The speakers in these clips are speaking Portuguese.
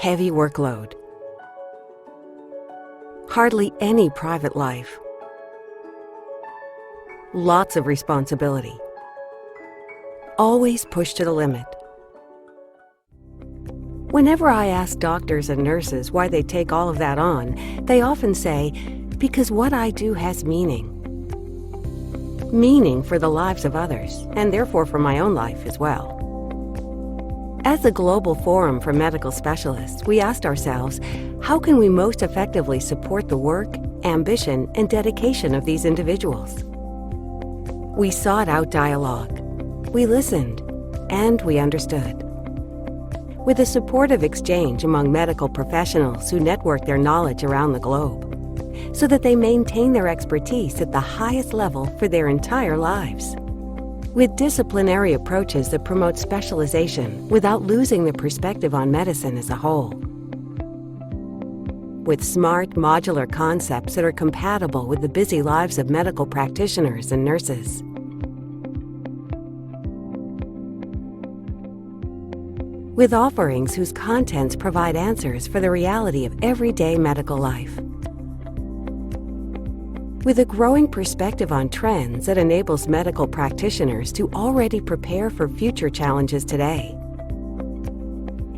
heavy workload, hardly any private life, lots of responsibility, always pushed to the limit. Whenever I ask doctors and nurses why they take all of that on, they often say, because what I do has meaning. Meaning for the lives of others, and therefore for my own life as well. As a global forum for medical specialists, we asked ourselves, how can we most effectively support the work, ambition, and dedication of these individuals? We sought out dialogue. We listened, and we understood. With a supportive exchange among medical professionals who network their knowledge around the globe, so that they maintain their expertise at the highest level for their entire lives. With disciplinary approaches that promote specialization without losing the perspective on medicine as a whole. With smart, modular concepts that are compatible with the busy lives of medical practitioners and nurses. With offerings whose contents provide answers for the reality of everyday medical life. With a growing perspective on trends that enables medical practitioners to already prepare for future challenges today.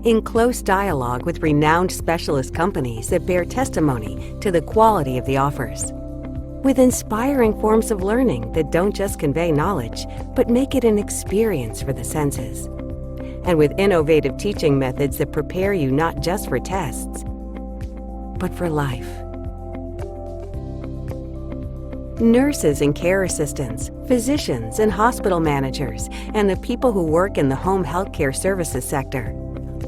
In close dialogue with renowned specialist companies that bear testimony to the quality of the offers. With inspiring forms of learning that don't just convey knowledge, but make it an experience for the senses. And with innovative teaching methods that prepare you not just for tests, but for life. Nurses and care assistants, physicians and hospital managers, and the people who work in the home healthcare services sector.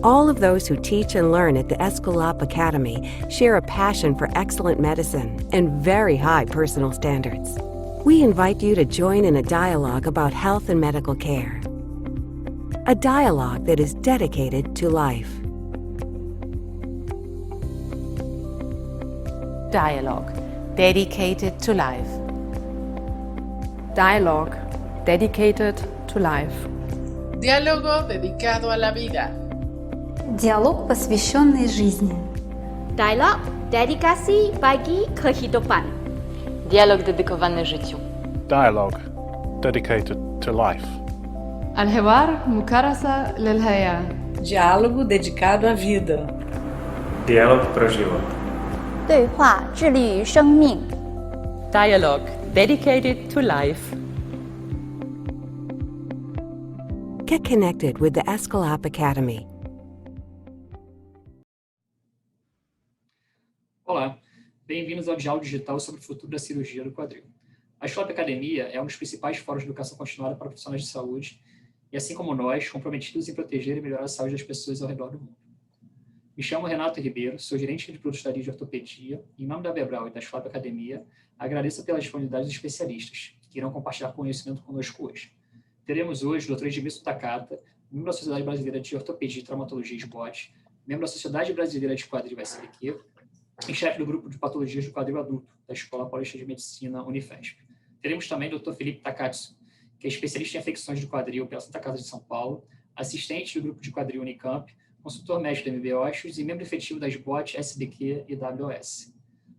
All of those who teach and learn at the Escalop Academy share a passion for excellent medicine and very high personal standards. We invite you to join in a dialogue about health and medical care. A dialogue that is dedicated to life. Dialogue, dedicated to life. Dialogue, dedicated to life. Diálogo dedicado a la vida. Dialog посвященный жизни. Dialog, dedikasi bagi kehidupan. Dialog dedykowany życiu. Dialogue, dedicated to life. الحوار مكرسة للحياة. Diálogo dedicado à vida. Dialog pro život. 对话致力于生命。Dialogue, dedicated to life. Get connected with the Escalop Academy. Olá, bem-vindos ao Diálogo Digital sobre o futuro da cirurgia do quadril. A Escalop Academia é um dos principais fóruns de educação continuada para profissionais de saúde e, assim como nós, comprometidos em proteger e melhorar a saúde das pessoas ao redor do mundo. Me chamo Renato Ribeiro, sou gerente de produtos da linha de ortopedia e, em nome da Bebral e da Escalop Academia, agradeço pela disponibilidade dos especialistas que irão compartilhar conhecimento conosco hoje. Teremos hoje o Dr. Edmilson Takata, membro da Sociedade Brasileira de Ortopedia e Traumatologia SBOT, membro da Sociedade Brasileira de Quadril SBQ e chefe do grupo de patologias do quadril adulto da Escola Paulista de Medicina Unifesp. Teremos também o Dr. Felipe Takatsu, que é especialista em afecções do quadril pela Santa Casa de São Paulo, assistente do grupo de quadril Unicamp, consultor médico da MB Ossos e membro efetivo da SBOT, SBQ e WS.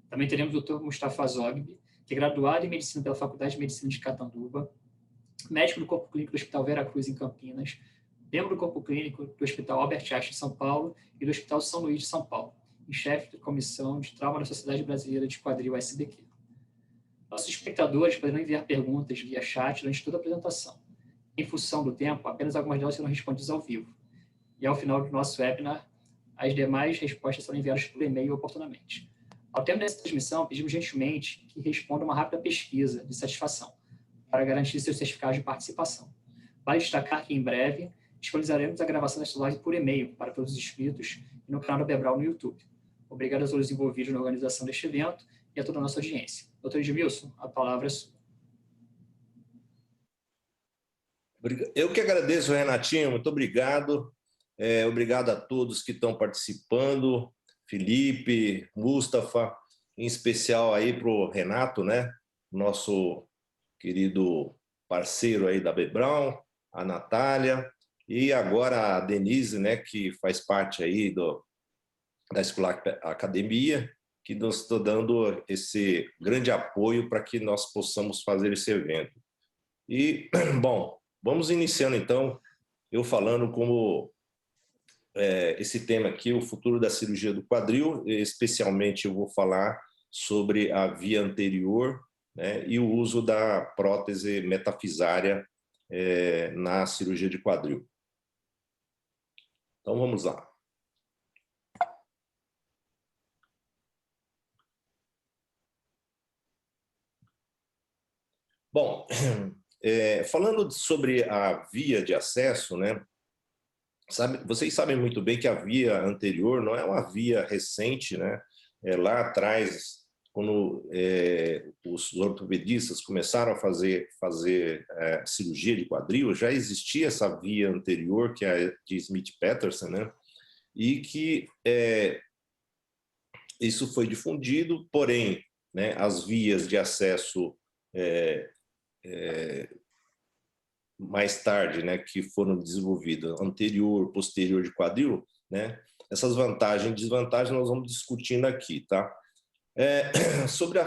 Também teremos o Dr. Mustafa Zogby, que é graduado em Medicina pela Faculdade de Medicina de Catanduva, médico do Corpo Clínico do Hospital Vera Cruz, em Campinas, membro do Corpo Clínico do Hospital Albert Einstein, em São Paulo, e do Hospital São Luís, de São Paulo, e chefe da Comissão de Trauma da Sociedade Brasileira de Quadril, SBQ. Nossos espectadores poderão enviar perguntas via chat durante toda a apresentação. Em função do tempo, apenas algumas delas serão respondidas ao vivo. E ao final do nosso webinar, as demais respostas serão enviadas por e-mail oportunamente. Ao termo dessa transmissão, pedimos gentilmente que respondam uma rápida pesquisa de satisfação, para garantir seus certificados de participação. Vale destacar que, em breve, disponibilizaremos a gravação desta live por e-mail para todos os inscritos e no canal da Bebral no YouTube. Obrigado a todos os envolvidos na organização deste evento e a toda a nossa audiência. Dr. Edmilson, a palavra é sua. Eu que agradeço, Renatinho, muito obrigado. Obrigado a todos que estão participando, Felipe, Mustafa, em especial aí para o Renato, né? Nosso querido parceiro aí da Bebral, a Natália, e agora a Denise, né, que faz parte aí da Escolar Academia, que nos está dando esse grande apoio para que nós possamos fazer esse evento. E, bom, vamos iniciando então, eu falando como esse tema aqui, o futuro da cirurgia do quadril, especialmente eu vou falar sobre a via anterior, né, e o uso da prótese metafisária na cirurgia de quadril. Então vamos lá. Bom, falando sobre a via de acesso, né? Vocês sabem muito bem que a via anterior não é uma via recente, né? Lá atrás, quando os ortopedistas começaram a fazer cirurgia de quadril, já existia essa via anterior, que é a de Smith-Peterson, né? E que isso foi difundido, porém, né, as vias de acesso mais tarde, né, que foram desenvolvidas, anterior, posterior de quadril, né, essas vantagens e desvantagens nós vamos discutindo aqui, tá? Sobre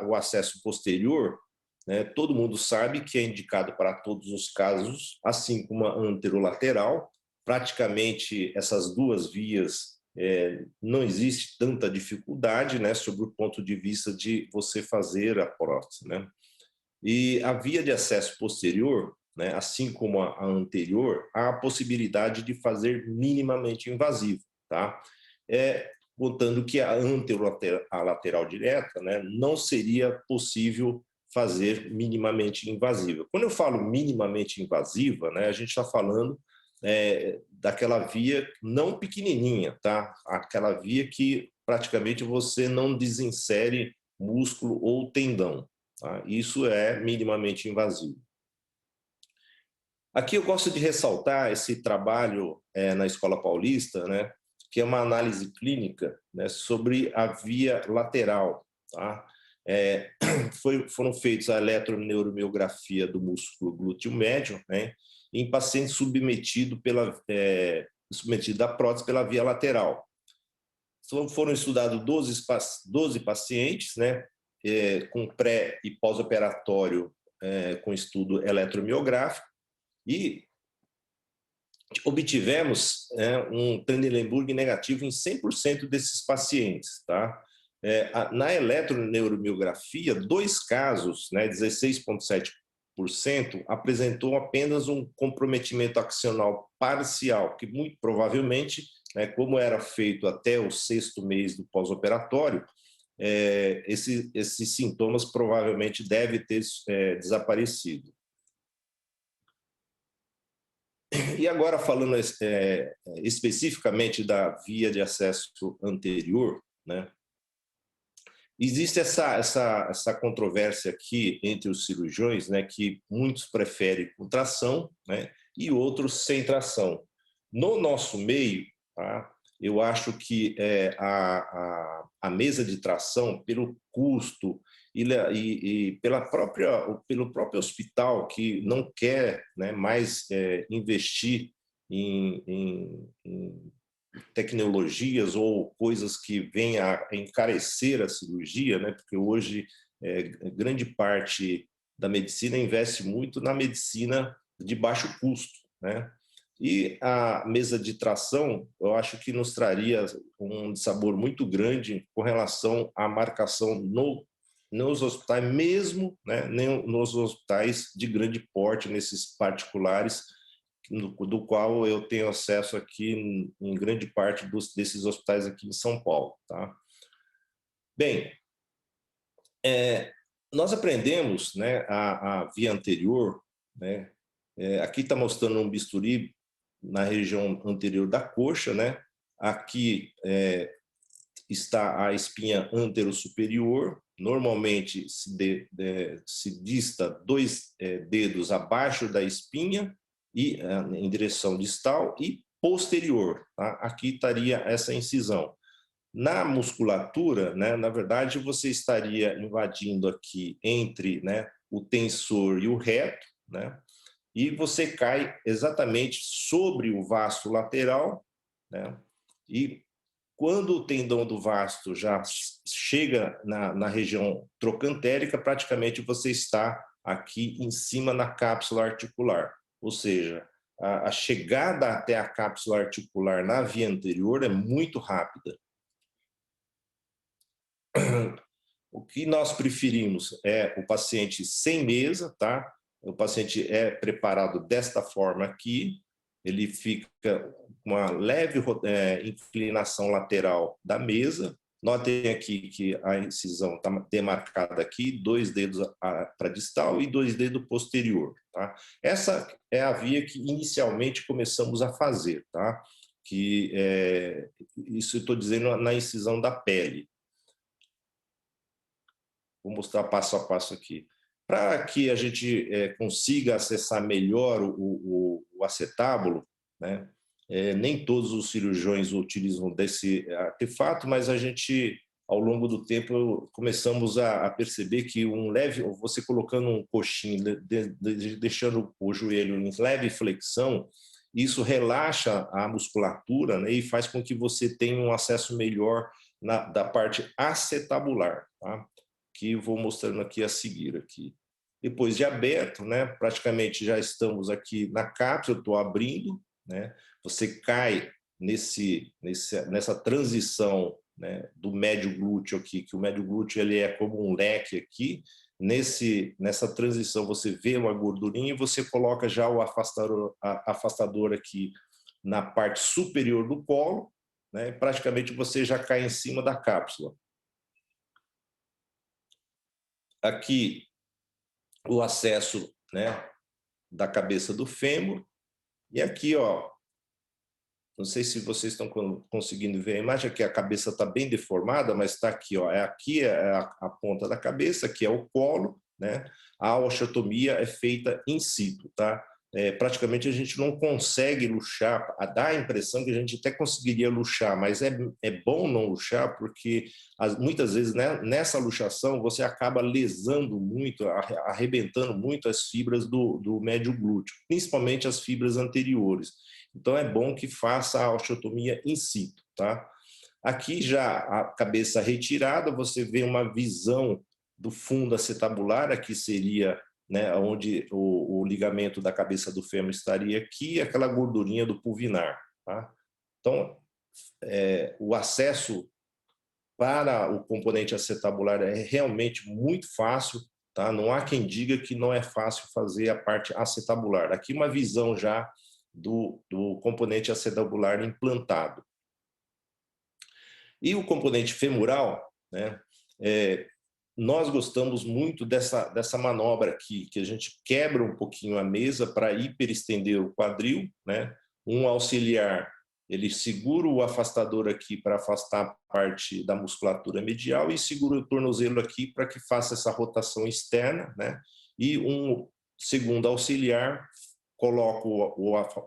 o acesso posterior, né, todo mundo sabe que é indicado para todos os casos, assim como a anterolateral. Praticamente essas duas vias não existe tanta dificuldade, né, sobre o ponto de vista de você fazer a prótese, né? E a via de acesso posterior, né, assim como a anterior, há a possibilidade de fazer minimamente invasivo, tá? Contando que a anterolateral direta, né, não seria possível fazer minimamente invasiva. Quando eu falo minimamente invasiva, né, a gente está falando daquela via não pequenininha, tá? Aquela via que praticamente você não desinsere músculo ou tendão. Tá? Isso é minimamente invasivo. Aqui eu gosto de ressaltar esse trabalho na Escola Paulista, né, que é uma análise clínica, né, sobre a via lateral. Tá? Foram feitos a eletroneuromiografia do músculo glúteo médio, né, em paciente submetido à prótese pela via lateral. Então, foram estudados 12 pacientes, né, com pré e pós-operatório com estudo eletromiográfico, e obtivemos um Trendelenburg negativo em 100% desses pacientes. Tá? Na eletroneuromiografia, 2 casos, né, 16,7%, apresentou apenas um comprometimento axonal parcial, que muito provavelmente, né, como era feito até o 6º mês do pós-operatório, esses sintomas provavelmente devem ter desaparecido. E agora, falando especificamente da via de acesso anterior, né, existe essa controvérsia aqui entre os cirurgiões, né, que muitos preferem com tração, né, e outros sem tração. No nosso meio, tá, eu acho que a mesa de tração, pelo custo e pelo próprio hospital, que não quer, né, mais investir em tecnologias ou coisas que venham a encarecer a cirurgia, né, porque hoje grande parte da medicina investe muito na medicina de baixo custo, né? E a mesa de tração, eu acho que nos traria um dissabor muito grande com relação à marcação nos hospitais, mesmo, né, nos hospitais de grande porte, nesses particulares, do qual eu tenho acesso aqui em grande parte desses hospitais aqui em São Paulo. Tá? Bem, nós aprendemos, né, a via anterior, né, aqui está mostrando um bisturi na região anterior da coxa, né? Aqui está a espinha anterosuperior, normalmente se dista 2 dedos abaixo da espinha e em direção distal e posterior. Tá? Aqui estaria essa incisão. Na musculatura, né, na verdade, você estaria invadindo aqui entre, né, o tensor e o reto, né? E você cai exatamente sobre o vasto lateral, né? E Quando o tendão do vasto já chega na região trocantérica, praticamente você está aqui em cima na cápsula articular. Ou seja, a chegada até a cápsula articular na via anterior é muito rápida. O que nós preferimos é o paciente sem mesa, tá? O paciente é preparado desta forma aqui, ele fica com uma leve inclinação lateral da mesa. Notem aqui que a incisão está demarcada aqui, 2 dedos para distal e 2 dedos posterior, tá? Essa é a via que inicialmente começamos a fazer, tá? Isso eu estou dizendo na incisão da pele. Vou mostrar passo a passo aqui. Para que a gente consiga acessar melhor o acetábulo, né? Nem todos os cirurgiões utilizam desse artefato, mas a gente, ao longo do tempo, começamos a perceber que você colocando um coxinho, deixando o joelho em leve flexão, isso relaxa a musculatura, né? E faz com que você tenha um acesso melhor da parte acetabular, tá? Que eu vou mostrando aqui a seguir aqui. Depois de aberto, né, praticamente já estamos aqui na cápsula, estou abrindo, né, você cai nessa transição, né, do médio glúteo aqui, que o médio glúteo ele é como um leque aqui, nessa transição você vê uma gordurinha e você coloca já o afastador aqui na parte superior do colo, né, praticamente você já cai em cima da cápsula. Aqui o acesso, né, da cabeça do fêmur, e aqui, ó, não sei se vocês estão conseguindo ver a imagem, aqui a cabeça está bem deformada, mas está aqui, ó, aqui é a ponta da cabeça, aqui é o colo, né? A osteotomia é feita in situ, tá? Praticamente a gente não consegue luxar, dá a impressão que a gente até conseguiria luxar, mas é bom não luxar, porque muitas vezes, né, nessa luxação você acaba lesando muito, arrebentando muito as fibras do médio glúteo, principalmente as fibras anteriores. Então é bom que faça a osteotomia in situ, tá? Aqui já a cabeça retirada, você vê uma visão do fundo acetabular, aqui seria, né, onde o ligamento da cabeça do fêmur estaria aqui, aquela gordurinha do pulvinar, tá? Então, o acesso para o componente acetabular é realmente muito fácil, tá? Não há quem diga que não é fácil fazer a parte acetabular. Aqui uma visão já do componente acetabular implantado. E o componente femoral, né, nós gostamos muito dessa manobra aqui, que a gente quebra um pouquinho a mesa para hiperestender o quadril, né? Um auxiliar, ele segura o afastador aqui para afastar a parte da musculatura medial e segura o tornozelo aqui para que faça essa rotação externa, né? E um segundo auxiliar coloca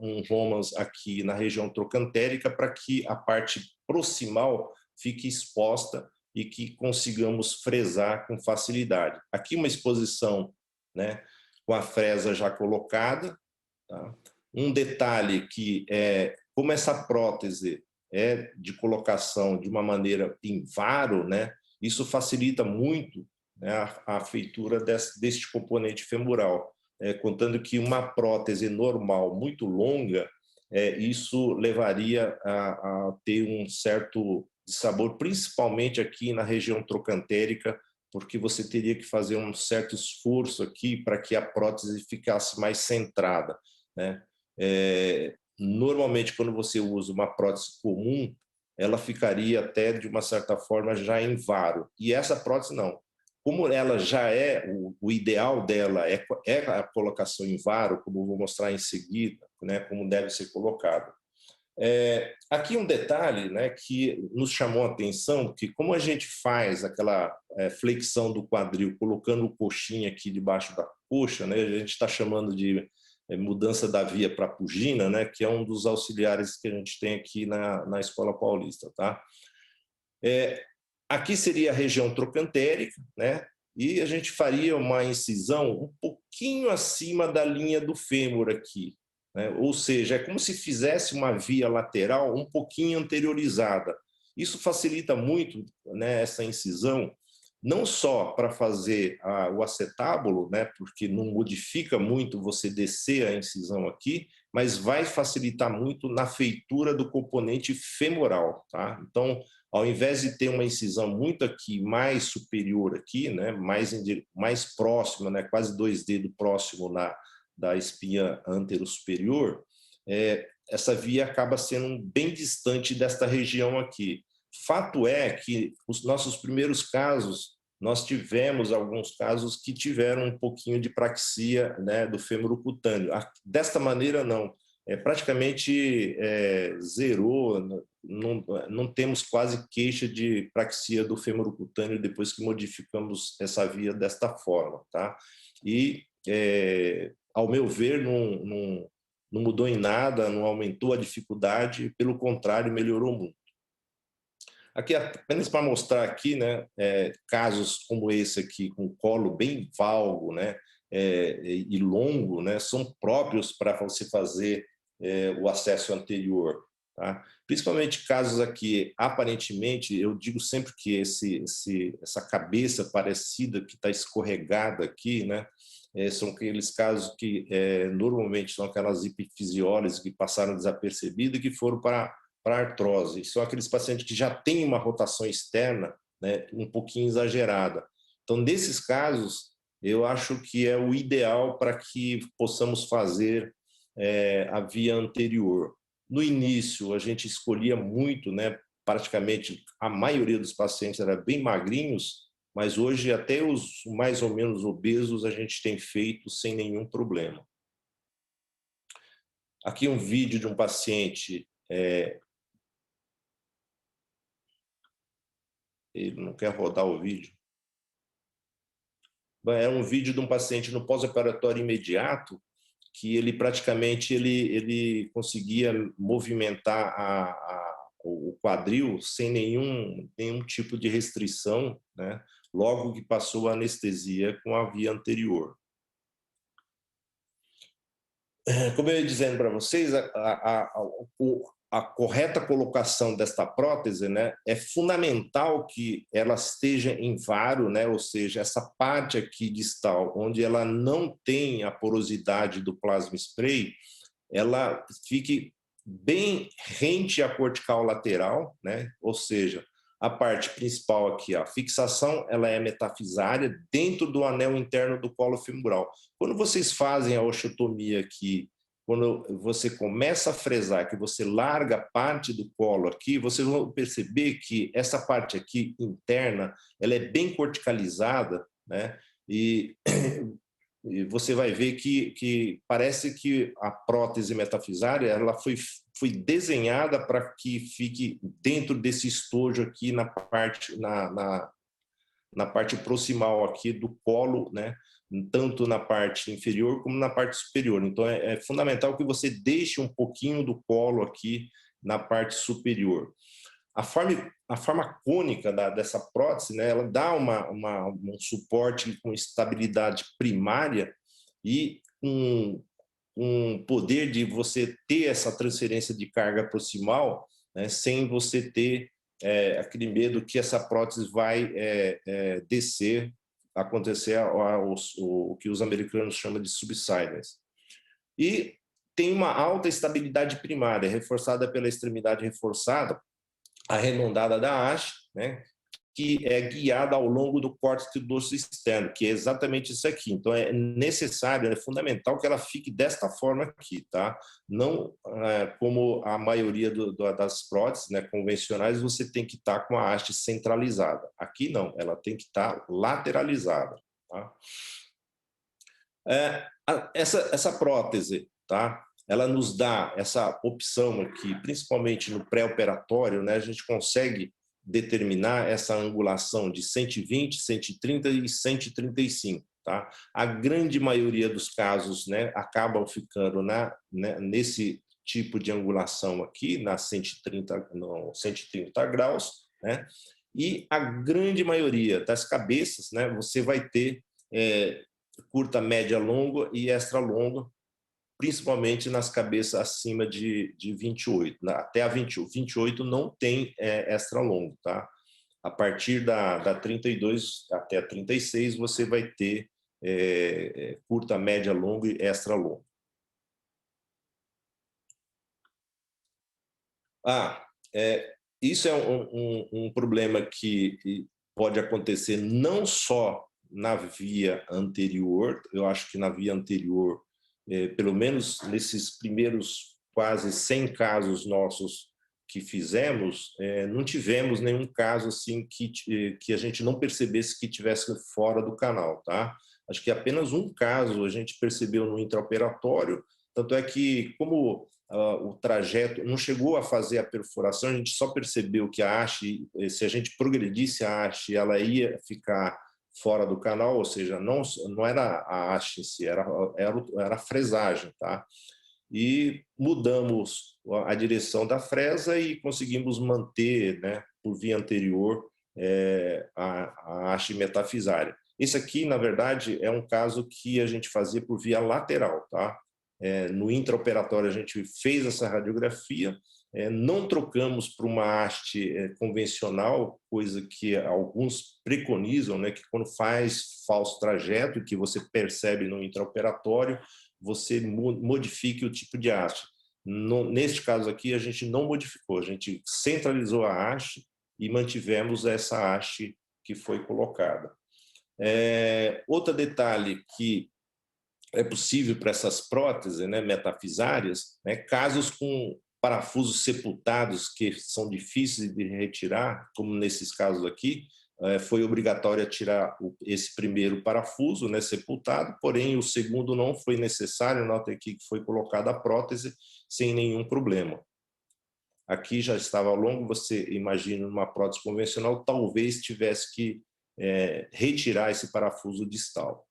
um romans aqui na região trocantérica para que a parte proximal fique exposta e que consigamos fresar com facilidade. Aqui uma exposição, né, com a fresa já colocada, tá? Um detalhe que como essa prótese é de colocação de uma maneira em varo, né, isso facilita muito, né, a feitura deste componente femoral. Contando que uma prótese normal muito longa, isso levaria a ter um certo de sabor, principalmente aqui na região trocantérica, porque você teria que fazer um certo esforço aqui para que a prótese ficasse mais centrada, né? Normalmente, quando você usa uma prótese comum, ela ficaria até, de uma certa forma, já em varo. E essa prótese não. Como ela já o ideal dela é a colocação em varo, como eu vou mostrar em seguida, né, como deve ser colocado. Aqui um detalhe, né, que nos chamou a atenção, que como a gente faz aquela flexão do quadril, colocando o coxinha aqui debaixo da coxa, né, a gente está chamando de mudança da via para pugina, né, que é um dos auxiliares que a gente tem aqui na Escola Paulista, tá? Aqui seria a região trocantérica, né, e a gente faria uma incisão um pouquinho acima da linha do fêmur aqui, né? Ou seja, é como se fizesse uma via lateral um pouquinho anteriorizada. Isso facilita muito, né, essa incisão, não só para fazer o acetábulo, né, porque não modifica muito você descer a incisão aqui, mas vai facilitar muito na feitura do componente femoral, tá? Então, ao invés de ter uma incisão muito aqui, mais superior aqui, né, mais próxima, né, quase 2 dedos próximo da espinha anterosuperior, essa via acaba sendo bem distante desta região aqui. Fato é que os nossos primeiros casos, nós tivemos alguns casos que tiveram um pouquinho de praxia, né, do fêmur cutâneo. Desta maneira, não. Praticamente zerou, não temos quase queixa de praxia do fêmur cutâneo depois que modificamos essa via desta forma, tá? E, ao meu ver, não mudou em nada, não aumentou a dificuldade, pelo contrário, melhorou muito. Aqui, apenas para mostrar aqui, né, casos como esse aqui, com colo bem valgo, né, e longo, né, são próprios para você fazer o acesso anterior. Tá? Principalmente casos aqui, aparentemente, eu digo sempre que essa cabeça parecida que está escorregada aqui, né, são aqueles casos que normalmente são aquelas hipofisiólises que passaram desapercebidas e que foram para artrose. São aqueles pacientes que já têm uma rotação externa, né, um pouquinho exagerada. Então, nesses casos, eu acho que é o ideal para que possamos fazer a via anterior. No início, a gente escolhia muito, né, praticamente a maioria dos pacientes era bem magrinhos, mas hoje até os mais ou menos obesos a gente tem feito sem nenhum problema. Aqui um vídeo de um paciente... Ele não quer rodar o vídeo. É um vídeo de um paciente no pós-operatório imediato que ele praticamente ele conseguia movimentar o quadril sem nenhum tipo de restrição, né? Logo que passou a anestesia com a via anterior. Como eu ia dizendo para vocês, a correta colocação desta prótese, né, é fundamental que ela esteja em varo, né, ou seja, essa parte aqui distal, onde ela não tem a porosidade do plasma spray, ela fique bem rente à cortical lateral, né, ou seja, a parte principal aqui, a fixação, ela é metafisária dentro do anel interno do colo femoral. Quando vocês fazem a osteotomia aqui, quando você começa a fresar, que você larga parte do colo aqui, vocês vão perceber que essa parte aqui interna, ela é bem corticalizada, né? E você vai ver que parece que a prótese metafisária ela foi desenhada para que fique dentro desse estojo aqui na parte proximal aqui do colo, né? Tanto na parte inferior como na parte superior. Então, é fundamental que você deixe um pouquinho do colo aqui na parte superior. A forma cônica dessa prótese, né, ela dá um suporte com estabilidade primária e um poder de você ter essa transferência de carga proximal, né, sem você ter aquele medo que essa prótese vai descer, acontecer o que os americanos chamam de subsidence. E tem uma alta estabilidade primária, reforçada pela extremidade reforçada, arredondada da haste, né, que é guiada ao longo do córtex do dorso externo, que é exatamente isso aqui. Então, é necessário, é fundamental que ela fique desta forma aqui, tá? Não como a maioria das próteses, né, convencionais, você tem que estar com a haste centralizada. Aqui não, ela tem que estar lateralizada, tá? Essa prótese, tá? Ela nos dá essa opção aqui, principalmente no pré-operatório, né? A gente consegue determinar essa angulação de 120, 130 e 135. Tá? A grande maioria dos casos, né, acabam ficando nesse tipo de angulação aqui, na 130 graus, né? E a grande maioria das cabeças, né, você vai ter curta, média, longa e extra longa, principalmente nas cabeças acima de 28. Até a 28 não tem extra longo, tá? A partir da 32 até a 36, você vai ter curta, média, longa e extra longo. Isso é um problema que pode acontecer não só na via anterior. Eu acho que na via anterior, pelo menos nesses primeiros quase 100 casos nossos que fizemos, não tivemos nenhum caso assim que a gente não percebesse que tivesse fora do canal, tá? Acho que apenas um caso a gente percebeu no intraoperatório, tanto é que como o trajeto não chegou a fazer a perfuração, a gente só percebeu que a haste, se a gente progredisse a haste, ela ia ficar fora do canal, ou seja, não era a haste em si, era a fresagem, tá? E mudamos a direção da fresa e conseguimos manter, né, por via anterior, a haste metafisária. Esse aqui, na verdade, é um caso que a gente fazia por via lateral, tá? No intraoperatório a gente fez essa radiografia, não trocamos para uma haste convencional, coisa que alguns preconizam, né, que quando faz falso trajeto, que você percebe no intraoperatório, você modifique o tipo de haste. Neste caso aqui, a gente não modificou, a gente centralizou a haste e mantivemos essa haste que foi colocada. Outro detalhe que é possível para essas próteses, né, metafisárias, né, casos com parafusos sepultados que são difíceis de retirar, como nesses casos aqui, foi obrigatório tirar esse primeiro parafuso, né, sepultado, porém o segundo não foi necessário, nota aqui que foi colocada a prótese sem nenhum problema. Aqui já estava longo, você imagina uma prótese convencional, talvez tivesse que retirar esse parafuso distal.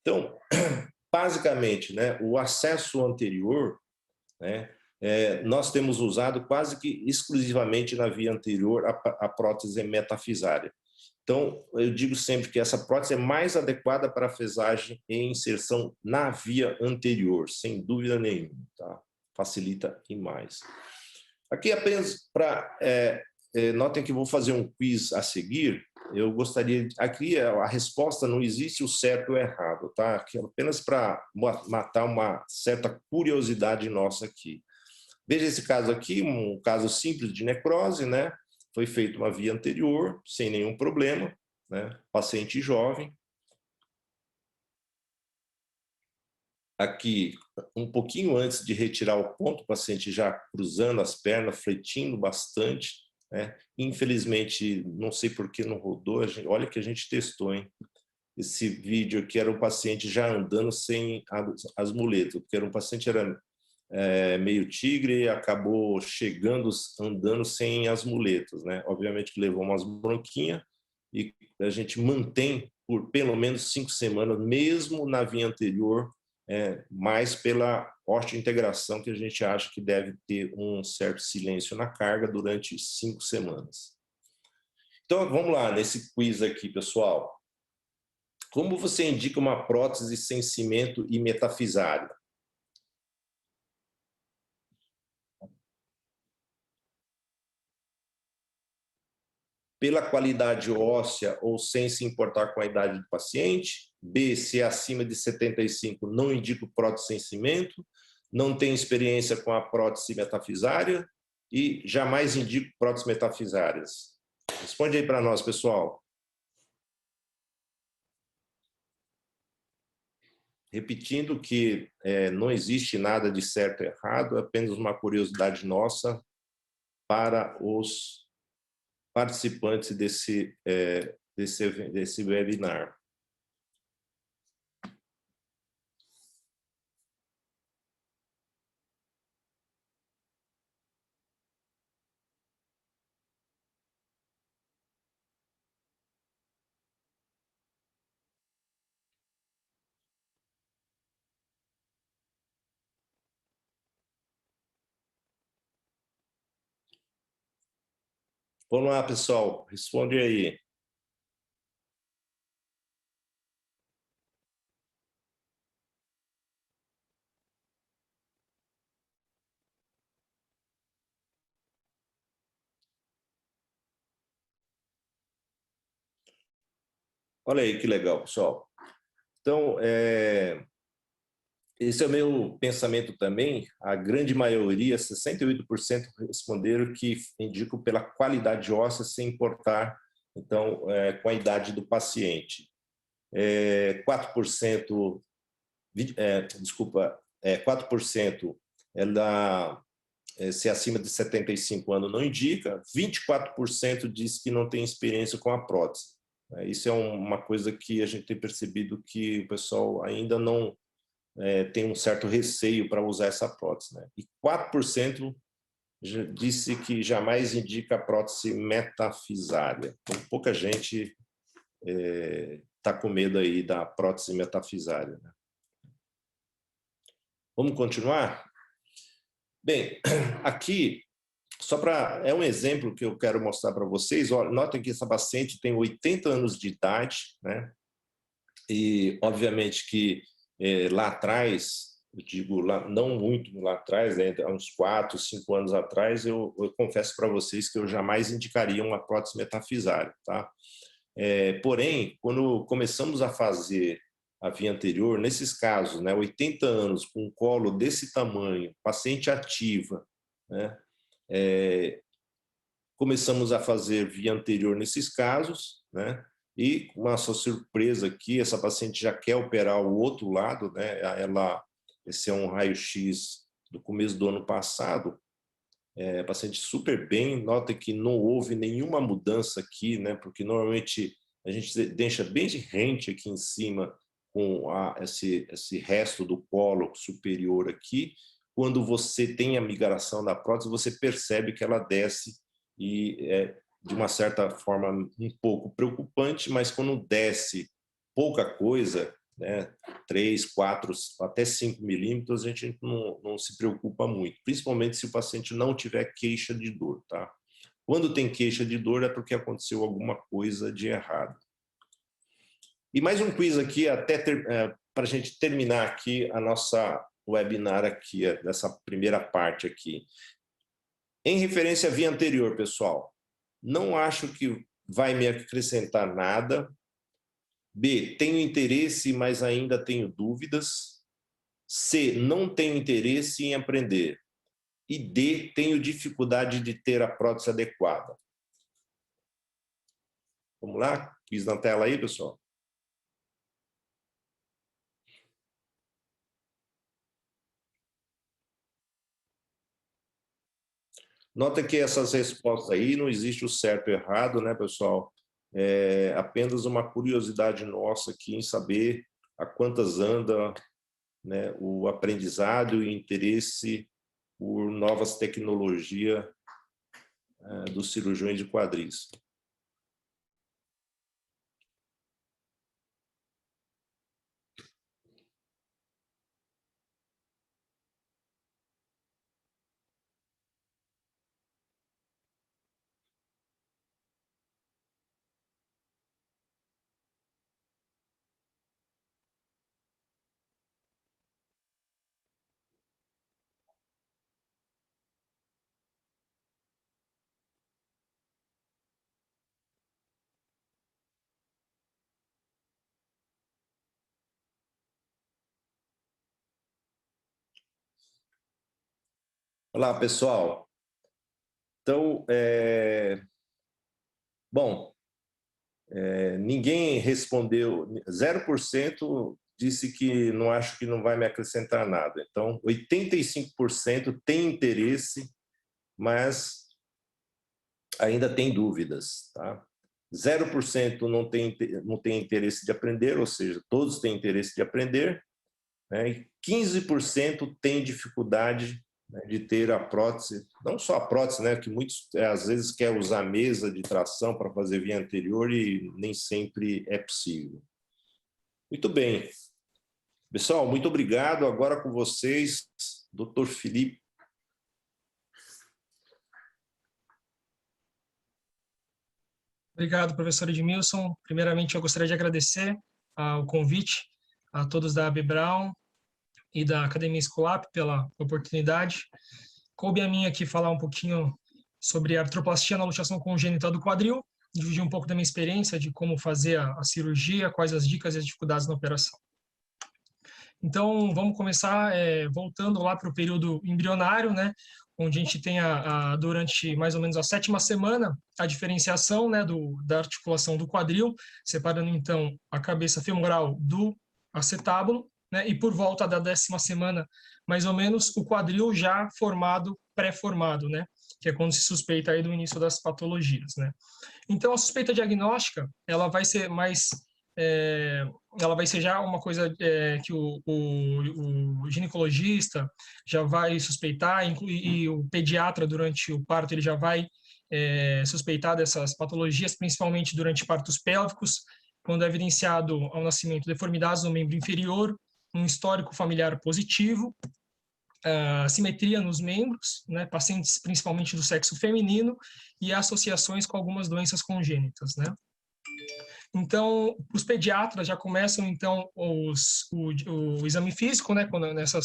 Então, basicamente, né, o acesso anterior, né, nós temos usado quase que exclusivamente na via anterior a prótese metafisária. Então, eu digo sempre que essa prótese é mais adequada para a fresagem e inserção na via anterior, sem dúvida nenhuma, tá? Facilita demais. Aqui apenas para... notem que vou fazer um quiz a seguir. Eu gostaria... Aqui a resposta não existe o certo ou errado, tá? Aqui, apenas para matar uma certa curiosidade nossa aqui. Veja esse caso aqui, um caso simples de necrose, né? Foi feita uma via anterior, sem nenhum problema, né? Paciente jovem. Aqui, um pouquinho antes de retirar o ponto, o paciente já cruzando as pernas, fletindo bastante, né? Infelizmente, não sei por que não rodou, olha que a gente testou, hein? Esse vídeo aqui era o paciente já andando sem as muletas, porque era um paciente meio tigre e acabou chegando, andando sem as muletas, né? Obviamente que levou umas bronquinhas e a gente mantém por pelo menos 5 semanas, mesmo na via anterior, mais pela osteointegração que a gente acha que deve ter um certo silêncio na carga durante 5 semanas. Então, vamos lá, nesse quiz aqui, pessoal. Como você indica uma prótese sem cimento e metafisária? Pela qualidade óssea ou sem se importar com a idade do paciente. B, se é acima de 75, não indico prótese sem cimento. Não tenho experiência com a prótese metafisária e jamais indico próteses metafisárias. Responde aí para nós, pessoal. Repetindo que não existe nada de certo e errado, é apenas uma curiosidade nossa para os participantes desse webinar. Vamos lá, pessoal, responde aí. Olha aí que legal, pessoal. Então, esse é o meu pensamento também. A grande maioria, 68%, responderam que indicam pela qualidade óssea sem importar, então, com a idade do paciente. 4%, 4% se acima de 75 anos não indica, 24% diz que não tem experiência com a prótese. Isso é uma coisa que a gente tem percebido que o pessoal ainda não tem um certo receio para usar essa prótese, né? E 4% disse que jamais indica a prótese metafisária. Então, pouca gente está com medo aí da prótese metafisária, né? Vamos continuar? Bem, aqui, é um exemplo que eu quero mostrar para vocês. Olha, notem que essa paciente tem 80 anos de idade, né? E, obviamente, que lá atrás, eu digo lá, não muito lá atrás, né, há uns 4, 5 anos atrás, eu confesso para vocês que eu jamais indicaria uma prótese metafisária, tá? Porém, quando começamos a fazer a via anterior, nesses casos, né, 80 anos, com um colo desse tamanho, paciente ativa, né, começamos a fazer via anterior nesses casos, né, e com a sua surpresa aqui, essa paciente já quer operar o outro lado, né, esse é um raio-x do começo do ano passado, paciente super bem, nota que não houve nenhuma mudança aqui, né, porque normalmente a gente deixa bem de rente aqui em cima, com esse resto do colo superior aqui. Quando você tem a migração da prótese, você percebe que ela desce e de uma certa forma um pouco preocupante, mas quando desce pouca coisa, né, 3, 4, até 5 milímetros, a gente não se preocupa muito, principalmente se o paciente não tiver queixa de dor, tá? Quando tem queixa de dor é porque aconteceu alguma coisa de errado. E mais um quiz aqui, para a gente terminar aqui a nossa webinar aqui, dessa primeira parte aqui. Em referência à via anterior, pessoal, não acho que vai me acrescentar nada. B, tenho interesse, mas ainda tenho dúvidas. C, não tenho interesse em aprender. E D, tenho dificuldade de ter a prótese adequada. Vamos lá? Quiz na tela aí, pessoal. Nota que essas respostas aí não existe o certo e errado, né, pessoal? É apenas uma curiosidade nossa aqui em saber a quantas anda, né, o aprendizado e interesse por novas tecnologias dos cirurgiões de quadris. Olá, pessoal. Então, ninguém respondeu, 0% disse que não acho que não vai me acrescentar nada. Então, 85% tem interesse, mas ainda tem dúvidas, tá? 0% não tem interesse de aprender, ou seja, todos têm interesse de aprender, né? E 15% tem dificuldade, né, de ter a prótese, não só a prótese, né, que muitos às vezes quer usar mesa de tração para fazer via anterior e nem sempre é possível. Muito bem. Pessoal, muito obrigado. Agora com vocês, Dr. Felipe. Obrigado, professor Edmilson. Primeiramente, eu gostaria de agradecer o convite a todos da AB Brown e da Academia Escolap pela oportunidade. Coube a mim aqui falar um pouquinho sobre a artroplastia na luxação congênita do quadril. dividir um pouco da minha experiência de como fazer a cirurgia, quais as dicas e as dificuldades na operação. Então, vamos começar voltando lá para o período embrionário, né, onde a gente tem durante mais ou menos a 7ª semana a diferenciação, né, da articulação do quadril, separando então a cabeça femoral do acetábulo, né, e por volta da 10ª semana, mais ou menos, o quadril já formado, pré-formado, né, que é quando se suspeita aí do início das patologias, né. Então, a suspeita diagnóstica, ela vai ser mais ela vai ser já uma coisa que o ginecologista já vai suspeitar, e o pediatra, durante o parto, ele já vai suspeitar dessas patologias, principalmente durante partos pélvicos, quando é evidenciado ao nascimento deformidades no membro inferior, um histórico familiar positivo, assimetria nos membros, né, pacientes principalmente do sexo feminino, e associações com algumas doenças congênitas, né. Então, os pediatras já começam, então, o exame físico, né,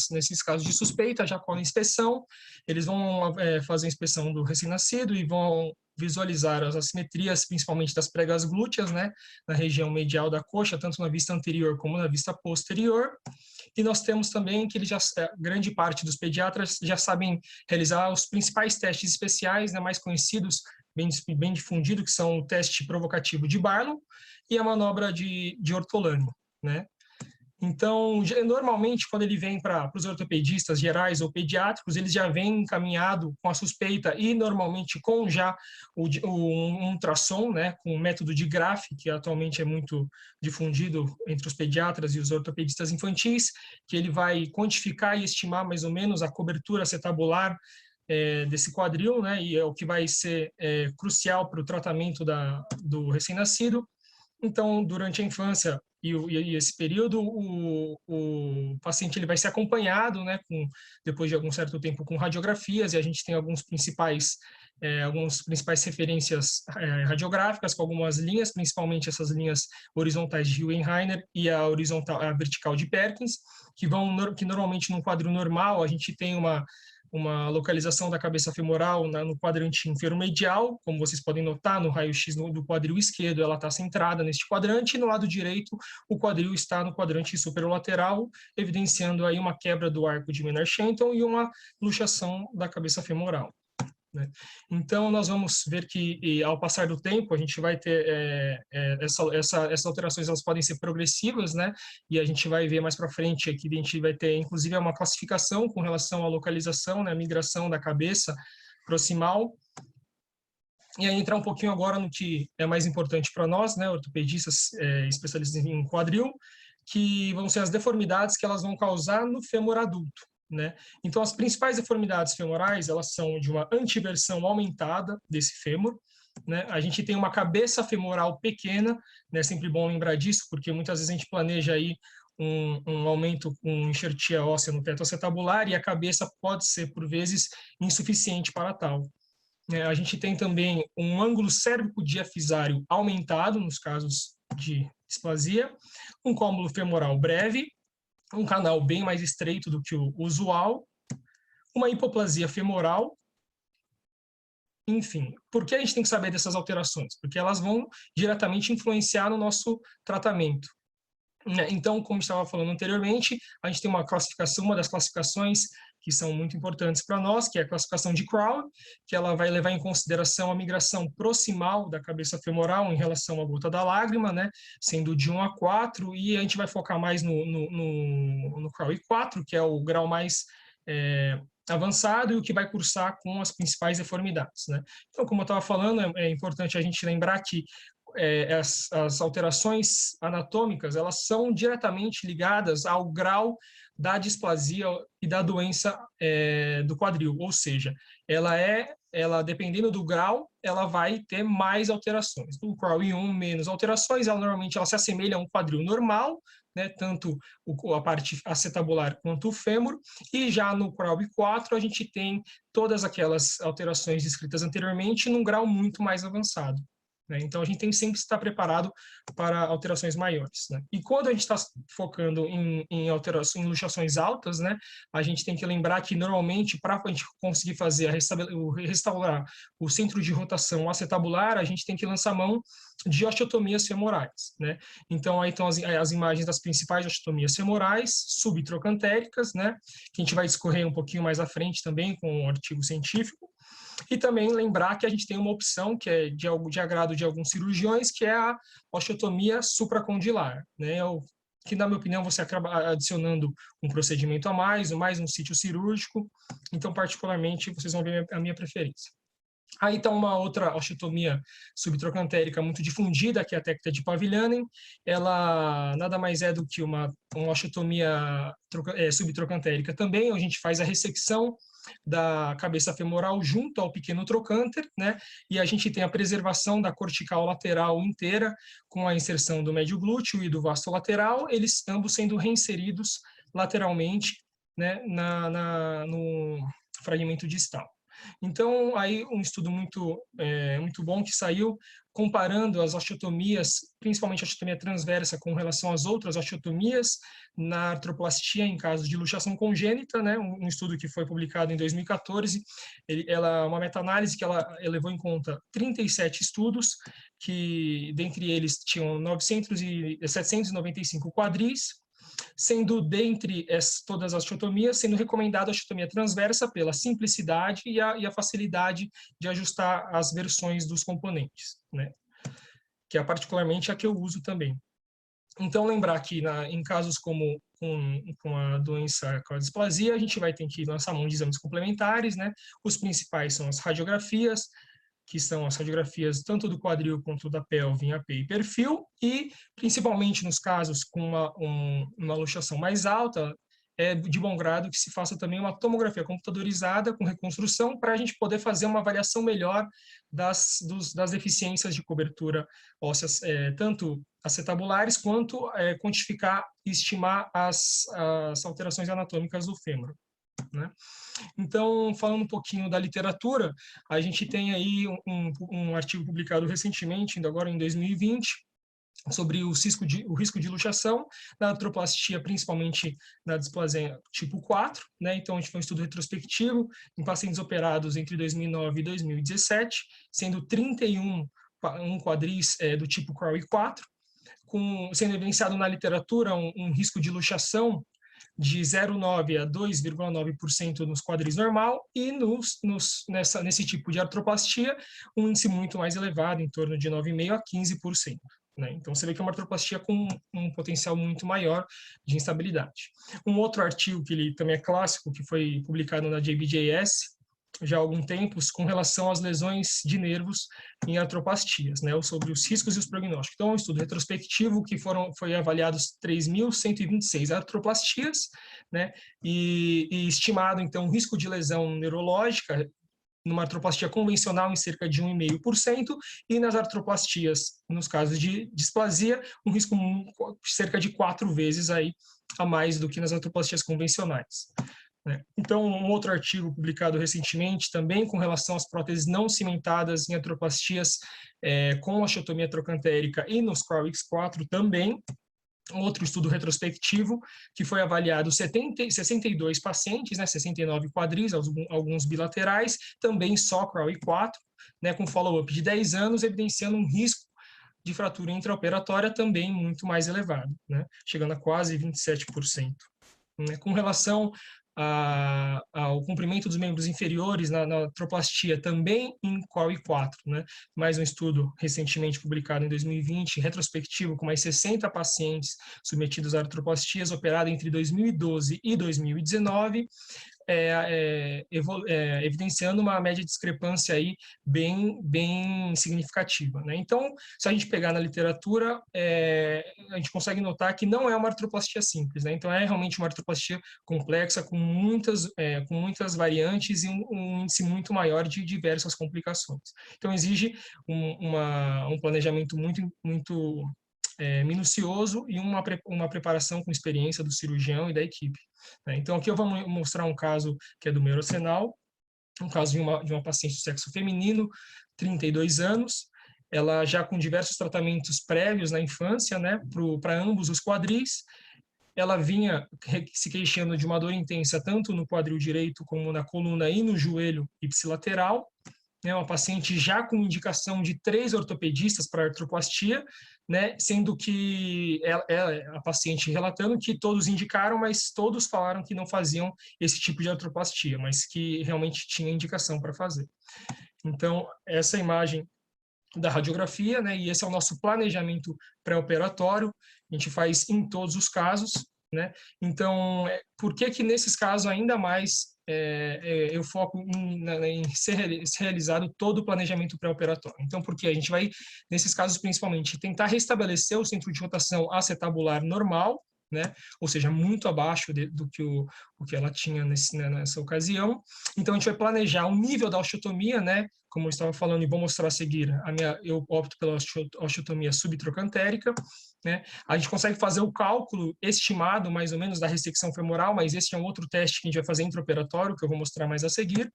nesses casos de suspeita, já com a inspeção, eles vão fazer a inspeção do recém-nascido e vão visualizar as assimetrias, principalmente das pregas glúteas, né, na região medial da coxa, tanto na vista anterior como na vista posterior. E nós temos também que grande parte dos pediatras já sabem realizar os principais testes especiais, né, mais conhecidos, bem difundido, que são o teste provocativo de Barlow e a manobra de Ortolani, né? Então, normalmente, quando ele vem para os ortopedistas gerais ou pediátricos, eles já vêm encaminhado com a suspeita e, normalmente, com já um ultrassom, né, com o método de Graf, que atualmente é muito difundido entre os pediatras e os ortopedistas infantis, que ele vai quantificar e estimar mais ou menos a cobertura acetabular desse quadril, né, e é o que vai ser crucial para o tratamento do recém-nascido. Então, durante a infância e esse período, o paciente ele vai ser acompanhado, né, depois de algum certo tempo, com radiografias, e a gente tem algumas principais referências radiográficas, com algumas linhas, principalmente essas linhas horizontais de Hohenheiner e a vertical de Perkins, que normalmente num quadro normal a gente tem uma localização da cabeça femoral no quadrante inferomedial, como vocês podem notar no raio-x do quadril esquerdo, ela está centrada neste quadrante, e no lado direito o quadril está no quadrante superolateral, evidenciando aí uma quebra do arco de Menard-Shenton e uma luxação da cabeça femoral, né? Então, nós vamos ver que, ao passar do tempo, a gente vai ter essas alterações, elas podem ser progressivas, né? E a gente vai ver mais para frente aqui, a gente vai ter, inclusive, uma classificação com relação à localização, né? A migração da cabeça proximal. E aí entrar um pouquinho agora no que é mais importante para nós, né? Ortopedistas especialistas em quadril, que vão ser as deformidades que elas vão causar no fêmur adulto, né? Então, as principais deformidades femorais, elas são de uma antiversão aumentada desse fêmur, né? A gente tem uma cabeça femoral pequena, né? É sempre bom lembrar disso, porque muitas vezes a gente planeja aí um aumento com enxertia óssea no teto acetabular, e a cabeça pode ser, por vezes, insuficiente para tal. A gente tem também um ângulo cérvico-diafisário aumentado, nos casos de displasia, um cômulo femoral breve, um canal bem mais estreito do que o usual, uma hipoplasia femoral. Enfim, por que a gente tem que saber dessas alterações? Porque elas vão diretamente influenciar no nosso tratamento. Então, como estava falando anteriormente, a gente tem uma das classificações que são muito importantes para nós, que é a classificação de Crown, que ela vai levar em consideração a migração proximal da cabeça femoral em relação à gota da lágrima, né, sendo de 1 a 4, e a gente vai focar mais no Crown 4, que é o grau mais avançado e o que vai cursar com as principais deformidades, né. Então, como eu estava falando, é importante a gente lembrar que as alterações anatômicas, elas são diretamente ligadas ao grau da displasia e da doença do quadril, ou seja, ela dependendo do grau, ela vai ter mais alterações. No Crown 1, menos alterações, normalmente ela se assemelha a um quadril normal, né, tanto a parte acetabular quanto o fêmur, e já no Crown 4 a gente tem todas aquelas alterações descritas anteriormente num grau muito mais avançado, né? Então, a gente tem que sempre estar preparado para alterações maiores, né? E quando a gente está focando em alterações, em luxações altas, né, a gente tem que lembrar que, normalmente, para a gente conseguir fazer restaurar o centro de rotação acetabular, a gente tem que lançar mão de osteotomias femorais, né? Então, aí estão as imagens das principais osteotomias femorais, subtrocantéricas, né, que a gente vai discorrer um pouquinho mais à frente também com um artigo científico. E também lembrar que a gente tem uma opção que é de agrado de alguns cirurgiões, que é a osteotomia supracondilar, né? Que, na minha opinião, você acaba adicionando um procedimento a mais um sítio cirúrgico. Então, particularmente, vocês vão ver a minha preferência. Aí está uma outra osteotomia subtrocantérica muito difundida, que é a técnica de Pavilianen. Ela nada mais é do que uma osteotomia subtrocantérica também, onde a gente faz a ressecção da cabeça femoral junto ao pequeno trocânter, né? E a gente tem a preservação da cortical lateral inteira, com a inserção do médio glúteo e do vasto lateral, eles ambos sendo reinseridos lateralmente, né, no fragmento distal. Então, aí um estudo muito bom que saiu, comparando as osteotomias, principalmente a osteotomia transversa, com relação às outras osteotomias na artroplastia em casos de luxação congênita, né? Um estudo que foi publicado em 2014, uma meta-análise que ela levou em conta 37 estudos, que dentre eles tinham 795 quadris, sendo dentre todas as osteotomias, sendo recomendada a osteotomia transversa pela simplicidade e a facilidade de ajustar as versões dos componentes, né? Que é particularmente a que eu uso também. Então, lembrar que em casos como com a doença com a displasia, a gente vai ter que lançar mão de exames complementares, né? Os principais são as radiografias, que são as radiografias tanto do quadril quanto da pelve em AP e perfil, e principalmente nos casos com uma luxação mais alta, é de bom grado que se faça também uma tomografia computadorizada com reconstrução, para a gente poder fazer uma avaliação melhor das deficiências de cobertura ósseas, tanto acetabulares, quanto quantificar e estimar as alterações anatômicas do fêmur, né? Então, falando um pouquinho da literatura, a gente tem aí um artigo publicado recentemente, ainda agora em 2020, sobre o risco de luxação na artroplastia, principalmente na displasia tipo 4, né? Então, a gente fez um estudo retrospectivo em pacientes operados entre 2009 e 2017, sendo 31 quadris do tipo Crowley 4, sendo evidenciado na literatura um risco de luxação de 0,9% a 2,9% nos quadris normal, e nesse tipo de artroplastia, um índice muito mais elevado, em torno de 9,5% a 15%. Né? Então, você vê que é uma artroplastia com um potencial muito maior de instabilidade. Um outro artigo, que ele também é clássico, que foi publicado na JBJS, já há algum tempo, com relação às lesões de nervos em artroplastias, né, sobre os riscos e os prognósticos. Então, um estudo retrospectivo que foi avaliados 3.126 artroplastias, né, e estimado, então, o risco de lesão neurológica numa artroplastia convencional em cerca de 1,5%, e nas artroplastias, nos casos de displasia, um risco cerca de 4 vezes aí a mais do que nas artroplastias convencionais. Então, um outro artigo publicado recentemente também com relação às próteses não cimentadas em artroplastias com osteotomia trocantérica e nos Crowley 4 também, um outro estudo retrospectivo que foi avaliado 62 pacientes, né, 69 quadris, alguns bilaterais, também só Crowley 4, né, com follow-up de 10 anos, evidenciando um risco de fratura intraoperatória também muito mais elevado, né, chegando a quase 27%. Né, com relação ao comprimento dos membros inferiores na artroplastia, também em Crowley 4, né? Mais um estudo recentemente publicado em 2020, retrospectivo, com mais 60 pacientes submetidos a artroplastias, operada entre 2012 e 2019, evidenciando uma média de discrepância aí bem significativa, né? Então, se a gente pegar na literatura, a gente consegue notar que não é uma artroplastia simples, né? Então, é realmente uma artroplastia complexa, com muitas variantes e um índice muito maior de diversas complicações. Então, exige um planejamento muito minucioso e uma preparação com experiência do cirurgião e da equipe. Né? Então, aqui eu vou mostrar um caso que é do Merocenal, um caso de uma paciente de sexo feminino, 32 anos, ela já com diversos tratamentos prévios na infância, né, para ambos os quadris. Ela vinha se queixando de uma dor intensa tanto no quadril direito como na coluna e no joelho ipsilateral. É uma paciente já com indicação de 3 ortopedistas para artroplastia, né, sendo que a paciente relatando que todos indicaram, mas todos falaram que não faziam esse tipo de artroplastia, mas que realmente tinha indicação para fazer. Então, essa imagem da radiografia, né, e esse é o nosso planejamento pré-operatório, a gente faz em todos os casos, né? Então, por que nesses casos ainda mais eu foco em ser realizado todo o planejamento pré-operatório? Então, porque a gente vai, nesses casos principalmente, tentar restabelecer o centro de rotação acetabular normal, né? Ou seja, muito abaixo do que o que ela tinha nessa ocasião. Então, a gente vai planejar o nível da osteotomia, né? Como eu estava falando e vou mostrar a seguir, eu opto pela osteotomia subtrocantérica, né? A gente consegue fazer o cálculo estimado, mais ou menos, da ressecção femoral, mas esse é um outro teste que a gente vai fazer intraoperatório, que eu vou mostrar mais a seguir.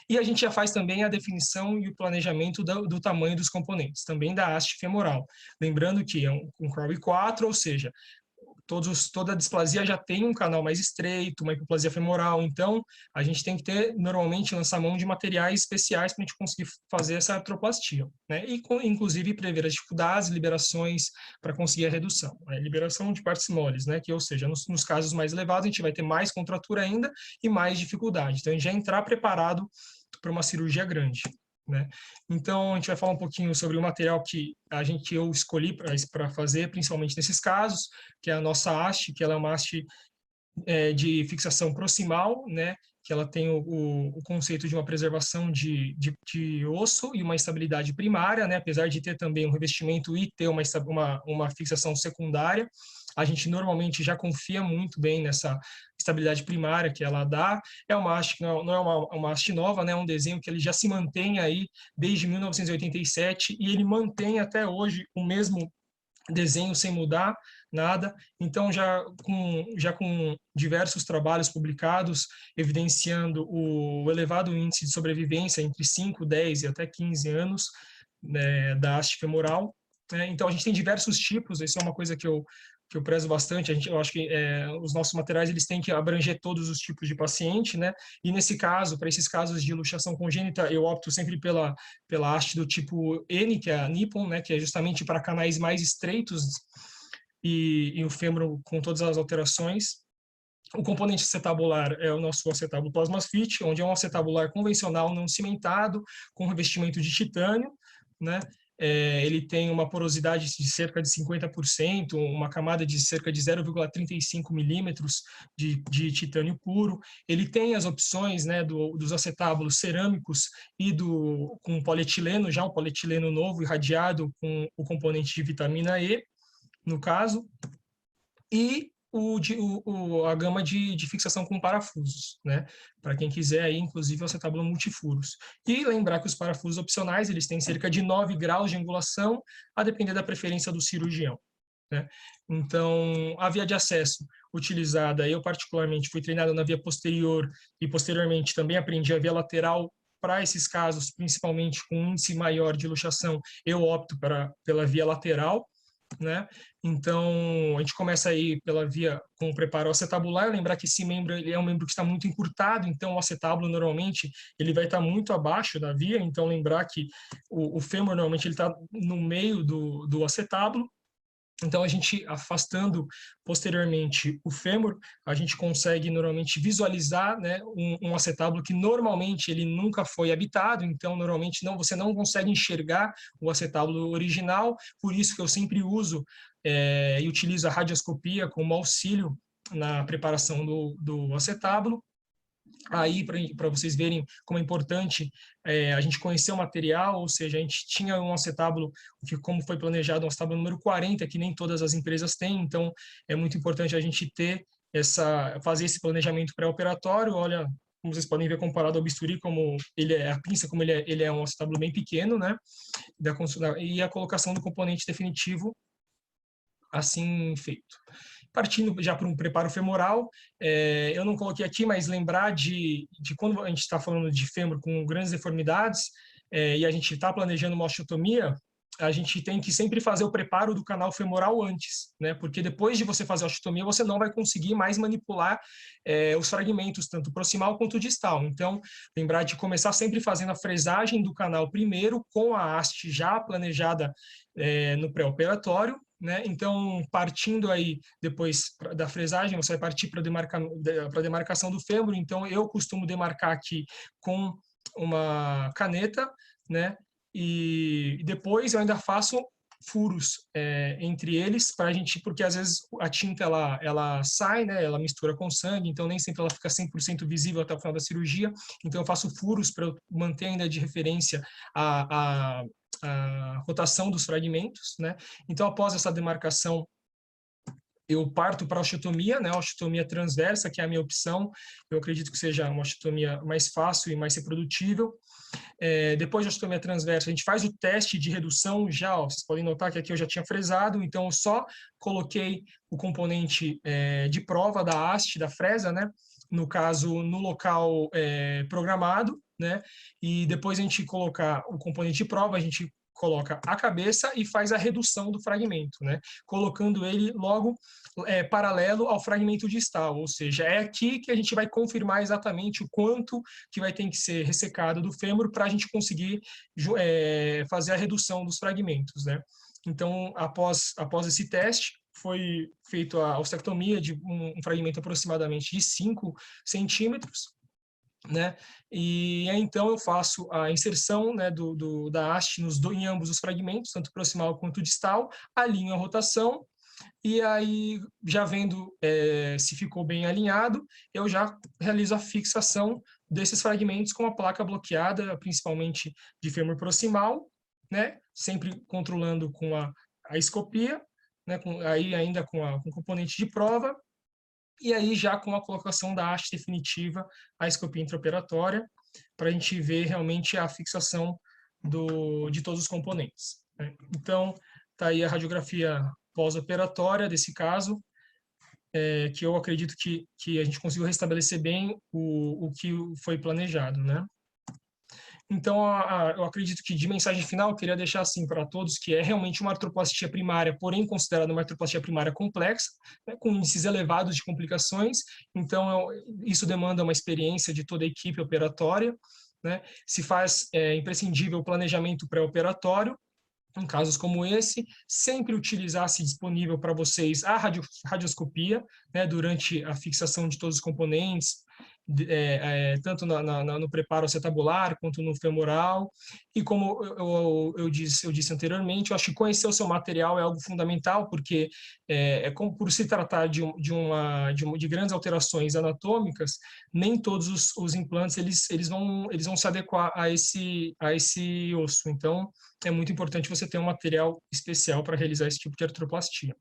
E a gente já faz também a definição e o planejamento do tamanho dos componentes, também da haste femoral. Lembrando que é um Crowley 4, ou seja, toda a displasia já tem um canal mais estreito, uma hipoplasia femoral, então a gente tem que ter, normalmente, lançar mão de materiais especiais para a gente conseguir fazer essa artroplastia, né? E, inclusive, prever as dificuldades, liberações para conseguir a redução. Né? Liberação de partes moles, né? Que, ou seja, nos casos mais elevados, a gente vai ter mais contratura ainda e mais dificuldade. Então, a gente já entrar preparado para uma cirurgia grande. Né? Então, a gente vai falar um pouquinho sobre o material que eu escolhi para fazer, principalmente nesses casos, que é a nossa haste, que ela é uma haste de fixação proximal, né? Que ela tem o conceito de uma preservação de osso e uma estabilidade primária, né? Apesar de ter também um revestimento e ter uma fixação secundária. A gente normalmente já confia muito bem nessa estabilidade primária que ela dá. É uma haste que não é uma haste nova, né? É um desenho que ele já se mantém aí desde 1987 e ele mantém até hoje o mesmo desenho sem mudar nada. Então, já com diversos trabalhos publicados evidenciando o elevado índice de sobrevivência entre 5, 10 e até 15 anos, né, da haste femoral. Né? Então, a gente tem diversos tipos, isso é uma coisa que eu prezo bastante. Eu acho que os nossos materiais eles têm que abranger todos os tipos de paciente, né? E nesse caso, para esses casos de luxação congênita, eu opto sempre pela haste do tipo N, que é a Nippon, né? Que é justamente para canais mais estreitos e o fêmur com todas as alterações. O componente acetabular é o nosso acetábulo Plasma Fit, onde é um acetabular convencional não cimentado, com revestimento de titânio, né? Ele tem uma porosidade de cerca de 50%, uma camada de cerca de 0,35 milímetros de titânio puro. Ele tem as opções, né, dos acetábulos cerâmicos e com polietileno, já um polietileno novo irradiado com o componente de vitamina E, no caso, e a gama de fixação com parafusos, né? Para quem quiser aí, inclusive, o acetábulo multifuros. E lembrar que os parafusos opcionais, eles têm cerca de 9 graus de angulação, a depender da preferência do cirurgião, né? Então, a via de acesso utilizada, eu particularmente fui treinado na via posterior e posteriormente também aprendi a via lateral. Para esses casos, principalmente com um índice maior de luxação, eu opto pela via lateral, né? Então, a gente começa aí pela via com o preparo acetabular. Lembrar que esse membro ele é um membro que está muito encurtado, então o acetábulo normalmente ele vai estar muito abaixo da via. Então, lembrar que o fêmur normalmente ele está no meio do acetábulo. Então, a gente afastando posteriormente o fêmur, a gente consegue normalmente visualizar, né, um acetábulo que normalmente ele nunca foi habitado, então normalmente você não consegue enxergar o acetábulo original, por isso que eu sempre uso e utilizo a radioscopia como auxílio na preparação do acetábulo. Aí, para vocês verem como é importante a gente conhecer o material, ou seja, a gente tinha um acetábulo, que como foi planejado, um acetábulo número 40, que nem todas as empresas têm, então é muito importante a gente fazer esse planejamento pré-operatório. Olha, como vocês podem ver, comparado ao bisturi, como a pinça, como ele é um acetábulo bem pequeno, né? E a colocação do componente definitivo assim feito. Partindo já para um preparo femoral, eu não coloquei aqui, mas lembrar de quando a gente está falando de fêmur com grandes deformidades, e a gente está planejando uma osteotomia, a gente tem que sempre fazer o preparo do canal femoral antes, né? Porque depois de você fazer a osteotomia, você não vai conseguir mais manipular os fragmentos, tanto proximal quanto distal. Então, lembrar de começar sempre fazendo a fresagem do canal primeiro, com a haste já planejada no pré-operatório, né? Então, partindo aí depois da fresagem, você vai partir para a demarcação do fêmur. Então, eu costumo demarcar aqui com uma caneta, né? E depois eu ainda faço furos entre eles para a gente, porque às vezes a tinta ela sai, né? Ela mistura com sangue, então nem sempre ela fica 100% visível até o final da cirurgia. Então eu faço furos para manter ainda de referência a rotação dos fragmentos, né? Então após essa demarcação eu parto para a osteotomia, né? A osteotomia transversa, que é a minha opção. Eu acredito que seja uma osteotomia mais fácil e mais reprodutível. Depois da osteotomia transversa, a gente faz o teste de redução já, ó, vocês podem notar que aqui eu já tinha fresado, então eu só coloquei o componente de prova da haste, da fresa, né? No caso, no local programado, né? E depois a gente colocar o componente de prova, a gente coloca a cabeça e faz a redução do fragmento, né? Colocando ele logo paralelo ao fragmento distal, ou seja, é aqui que a gente vai confirmar exatamente o quanto que vai ter que ser ressecado do fêmur para a gente conseguir fazer a redução dos fragmentos, né? Então, após esse teste, foi feita a ostectomia de um fragmento aproximadamente de 5 centímetros, né? E aí, então eu faço a inserção, né, da haste em ambos os fragmentos, tanto proximal quanto distal, alinho a rotação, e aí, já vendo se ficou bem alinhado, eu já realizo a fixação desses fragmentos com a placa bloqueada, principalmente de fêmur proximal, né? Sempre controlando com a escopia, né? Aí ainda com o componente de prova, e aí já com a colocação da haste definitiva, a escopia intraoperatória, para a gente ver realmente a fixação de todos os componentes, né? Então, tá aí a radiografia pós-operatória desse caso, que eu acredito que a gente conseguiu restabelecer bem o que foi planejado, né? Então, eu acredito que de mensagem final, eu queria deixar assim para todos que é realmente uma artroplastia primária, porém considerada uma artroplastia primária complexa, né, com índices elevados de complicações. Então, isso demanda uma experiência de toda a equipe operatória, né? Se faz imprescindível o planejamento pré-operatório. Em casos como esse, sempre utilizar, se disponível para vocês, a radioscopia, né, durante a fixação de todos os componentes, tanto no preparo acetabular quanto no femoral. E como eu disse anteriormente, eu acho que conhecer o seu material é algo fundamental, porque por se tratar de grandes alterações anatômicas, nem todos os implantes eles vão se adequar a esse osso. Então, é muito importante você ter um material especial para realizar esse tipo de artroplastia,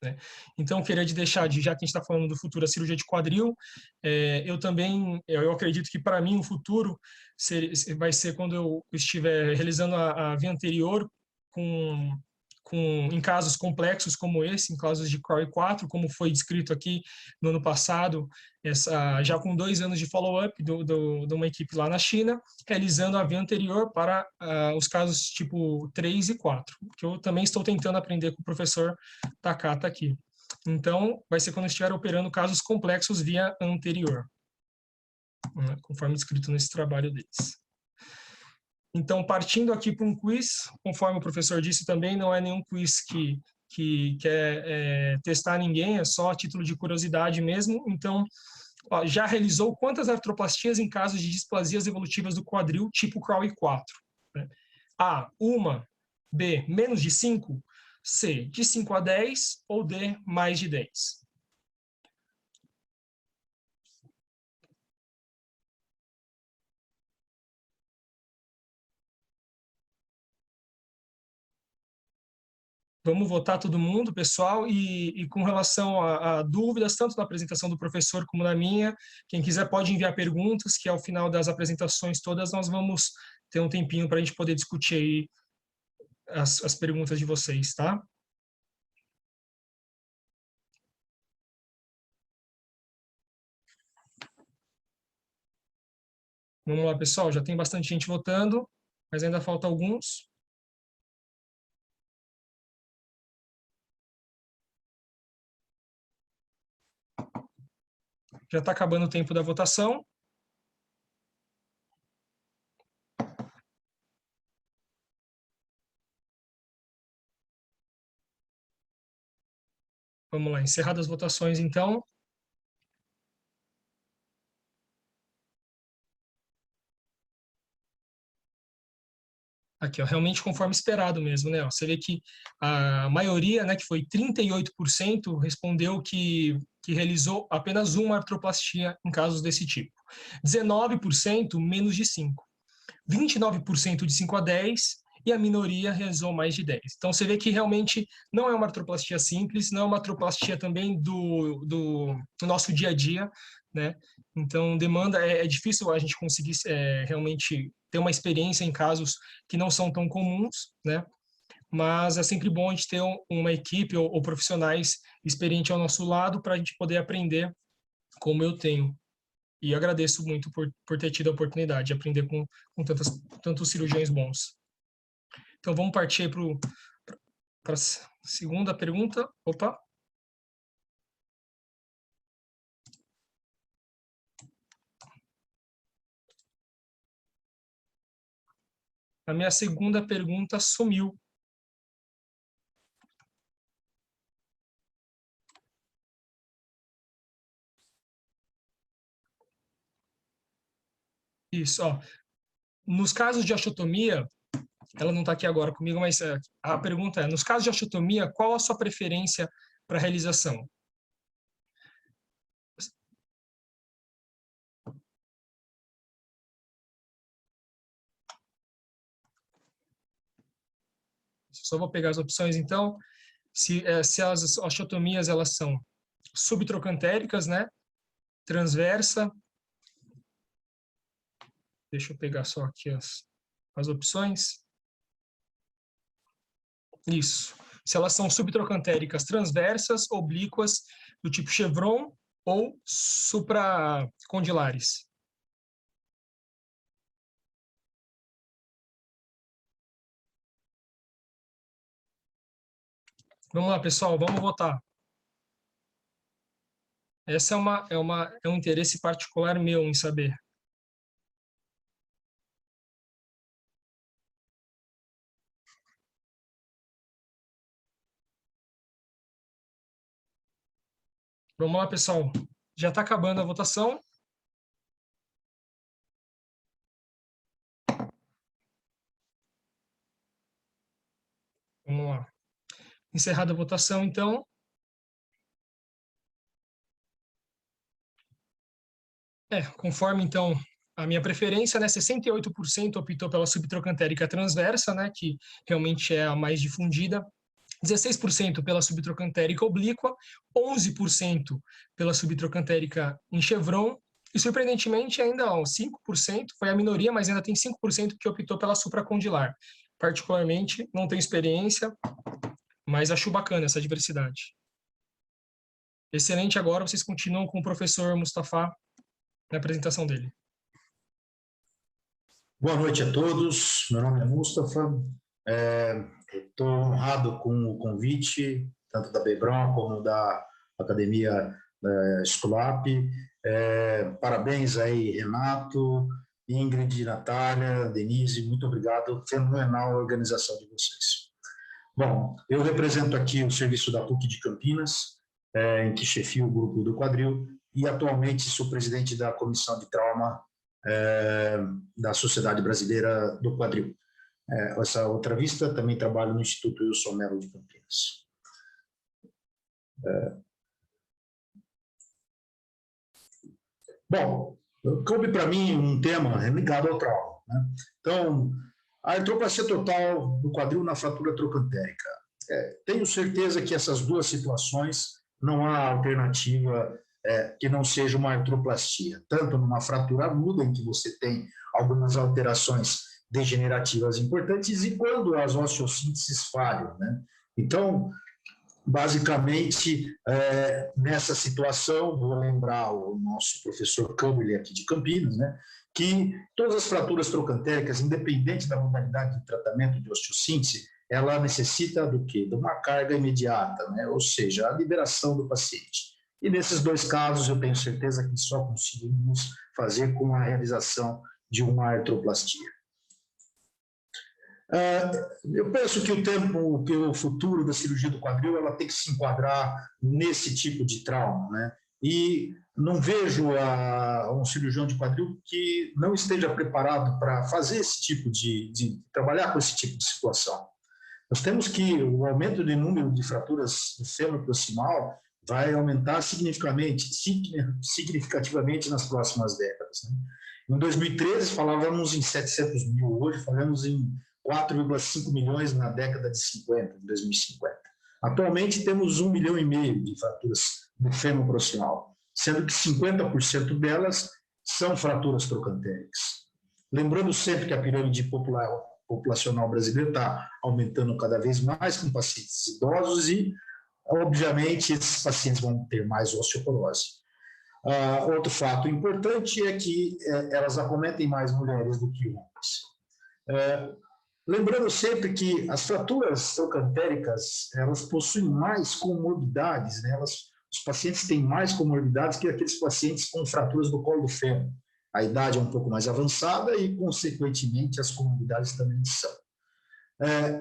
né? Então, queria deixar, já que a gente está falando do futuro da cirurgia de quadril, eu acredito que para mim o futuro vai ser quando eu estiver realizando a via anterior em casos complexos como esse, em casos de Crowley 4, como foi descrito aqui no ano passado, já com 2 anos de follow-up de uma equipe lá na China, realizando a via anterior para os casos tipo 3 e 4, que eu também estou tentando aprender com o professor Takata aqui. Então, vai ser quando eu estiver operando casos complexos via anterior, né, conforme descrito nesse trabalho deles. Então, partindo aqui para um quiz, conforme o professor disse também, não é nenhum quiz que quer testar ninguém, é só a título de curiosidade mesmo. Então, ó, já realizou quantas artroplastias em casos de displasias evolutivas do quadril tipo Crowley 4? Né? A, 1, B, menos de 5, C, de 5 a 10 ou D, mais de 10? Vamos votar todo mundo, pessoal, e com relação a dúvidas, tanto na apresentação do professor como na minha, quem quiser pode enviar perguntas, que ao final das apresentações todas nós vamos ter um tempinho para a gente poder discutir aí as perguntas de vocês, tá? Vamos lá, pessoal, já tem bastante gente votando. mas ainda falta alguns. Já está acabando o tempo da votação. Vamos lá, encerradas as votações, então. Aqui, ó, realmente conforme esperado mesmo, né? Ó, você vê que a maioria, né, que foi 38%, respondeu que realizou apenas uma artroplastia em casos desse tipo. 19% menos de 5. 29% de 5 a 10 e a minoria realizou mais de 10. Então, você vê que realmente não é uma artroplastia simples, não é uma artroplastia também do nosso dia a dia, né? Então, demanda, é difícil a gente conseguir realmente ter uma experiência em casos que não são tão comuns, né? Mas é sempre bom a gente ter uma equipe ou profissionais experientes ao nosso lado para a gente poder aprender como eu tenho. E agradeço muito por ter tido a oportunidade de aprender com tantos cirurgiões bons. Então, vamos partir para a segunda pergunta. Opa! A minha segunda pergunta sumiu. Isso, ó. Nos casos de osteotomia, ela não está aqui agora comigo, mas a pergunta é, nos casos de osteotomia, qual a sua preferência para a realização? Só vou pegar as opções, então. Se as osteotomias, elas são subtrocantéricas, né? Transversa. Deixa eu pegar só aqui as opções. Isso. Se elas são subtrocantéricas transversas, oblíquas, do tipo chevron ou supracondilares. Vamos lá, pessoal, vamos votar. Essa é um interesse particular meu em saber. Vamos lá, pessoal. Já está acabando a votação. Vamos lá. Encerrada a votação, então. Conforme, então, a minha preferência, né, 68% optou pela subtrocantérica transversa, né, que realmente é a mais difundida. 16% pela subtrocantérica oblíqua, 11% pela subtrocantérica em chevron, e surpreendentemente ainda 5%, foi a minoria, mas ainda tem 5% que optou pela supracondilar. Particularmente, não tenho experiência, mas acho bacana essa diversidade. Excelente, agora vocês continuam com o professor Mustafa na apresentação dele. Boa noite a todos, meu nome é Mustafa, estou honrado com o convite, tanto da Bebron como da Academia Esculap. Parabéns aí, Renato, Ingrid, Natália, Denise, muito obrigado, fenomenal a organização de vocês. Bom, eu represento aqui o serviço da PUC de Campinas, em que chefio o grupo do quadril, e atualmente sou presidente da Comissão de Trauma da Sociedade Brasileira do Quadril. Essa outra vista, também trabalho no Instituto Wilson Mello de Campinas. Bom, coube para mim um tema ligado ao trauma, né? Então, a artroplastia total do quadril na fratura trocantérica. Tenho certeza que essas duas situações não há alternativa que não seja uma artroplastia, tanto numa fratura aguda, em que você tem algumas alterações degenerativas importantes, e quando as osteossínteses falham, né? Então, basicamente, nessa situação, vou lembrar o nosso professor Câmara aqui de Campinas, né, que todas as fraturas trocantéricas, independente da modalidade de tratamento de osteossíntese, ela necessita do quê? De uma carga imediata, né? Ou seja, a liberação do paciente. E nesses dois casos, eu tenho certeza que só conseguimos fazer com a realização de uma artroplastia. Eu penso que o futuro da cirurgia do quadril ela tem que se enquadrar nesse tipo de trauma, né? E não vejo um cirurgião de quadril que não esteja preparado para fazer esse tipo de trabalhar com esse tipo de situação. Nós temos que o aumento de número de fraturas do fêmur proximal vai aumentar significativamente nas próximas décadas, né? Em 2013 falávamos em 700 mil, hoje falamos em 4,5 milhões na década de 50, de 2050. Atualmente temos 1,5 milhão de fraturas do fêmur proximal, sendo que 50% delas são fraturas trocantéricas. Lembrando sempre que a pirâmide populacional brasileira está aumentando cada vez mais com pacientes idosos e, obviamente, esses pacientes vão ter mais osteoporose. Outro fato importante é que elas acometem mais mulheres do que homens. Lembrando sempre que as fraturas trocantéricas, elas possuem mais comorbidades, né? Os pacientes têm mais comorbidades que aqueles pacientes com fraturas do colo do fêmur. A idade é um pouco mais avançada e, consequentemente, as comorbidades também são.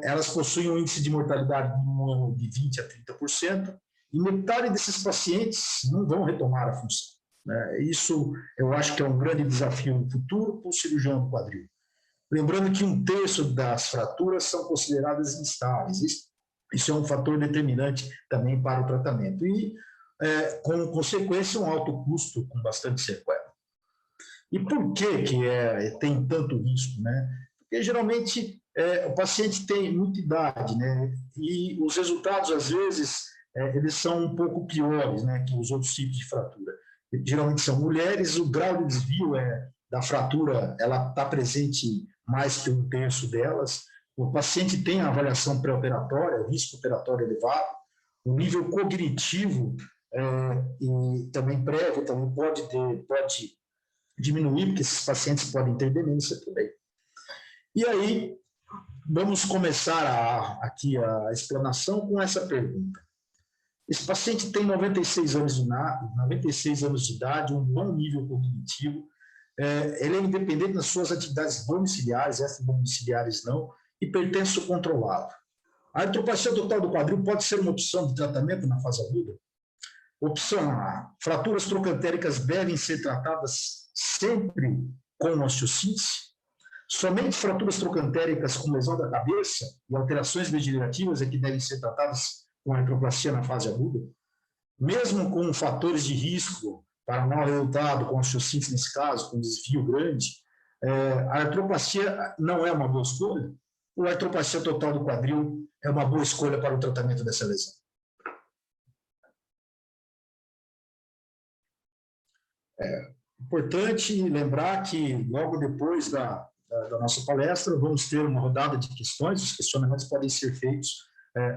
Elas possuem um índice de mortalidade no ano de 20% a 30%, e metade desses pacientes não vão retomar a função, né? Isso eu acho que é um grande desafio no futuro para o cirurgião do quadril. Lembrando que 1/3 das fraturas são consideradas instáveis. Isso é um fator determinante também para o tratamento. E, com consequência, um alto custo com bastante sequela. E por que tem tanto risco, né? Porque, geralmente, o paciente tem muita idade, né? E os resultados, às vezes, eles são um pouco piores, né, que os outros tipos de fratura. Geralmente são mulheres, o grau de desvio da fratura ela está presente mais que 1/3 delas. O paciente tem a avaliação pré-operatória, o risco operatório elevado, o nível cognitivo e também prévio também pode diminuir, porque esses pacientes podem ter demência também. E aí, vamos começar aqui a explanação com essa pergunta. Esse paciente tem 96 anos de idade, um bom nível cognitivo, ele é independente das suas atividades domiciliares, extradomiciliares não, hipertenso controlado. A artroplastia total do quadril pode ser uma opção de tratamento na fase aguda? Opção A, fraturas trocantéricas devem ser tratadas sempre com osteossíntese? Somente fraturas trocantéricas com lesão da cabeça e alterações degenerativas é que devem ser tratadas com artroplastia na fase aguda? Mesmo com fatores de risco para mau resultado, com osteossíntese nesse caso, com desvio grande, a artroplastia não é uma boa escolha? Ou a artroplastia total do quadril é uma boa escolha para o tratamento dessa lesão? Importante lembrar que logo depois da nossa palestra vamos ter uma rodada de questões, os questionamentos podem ser feitos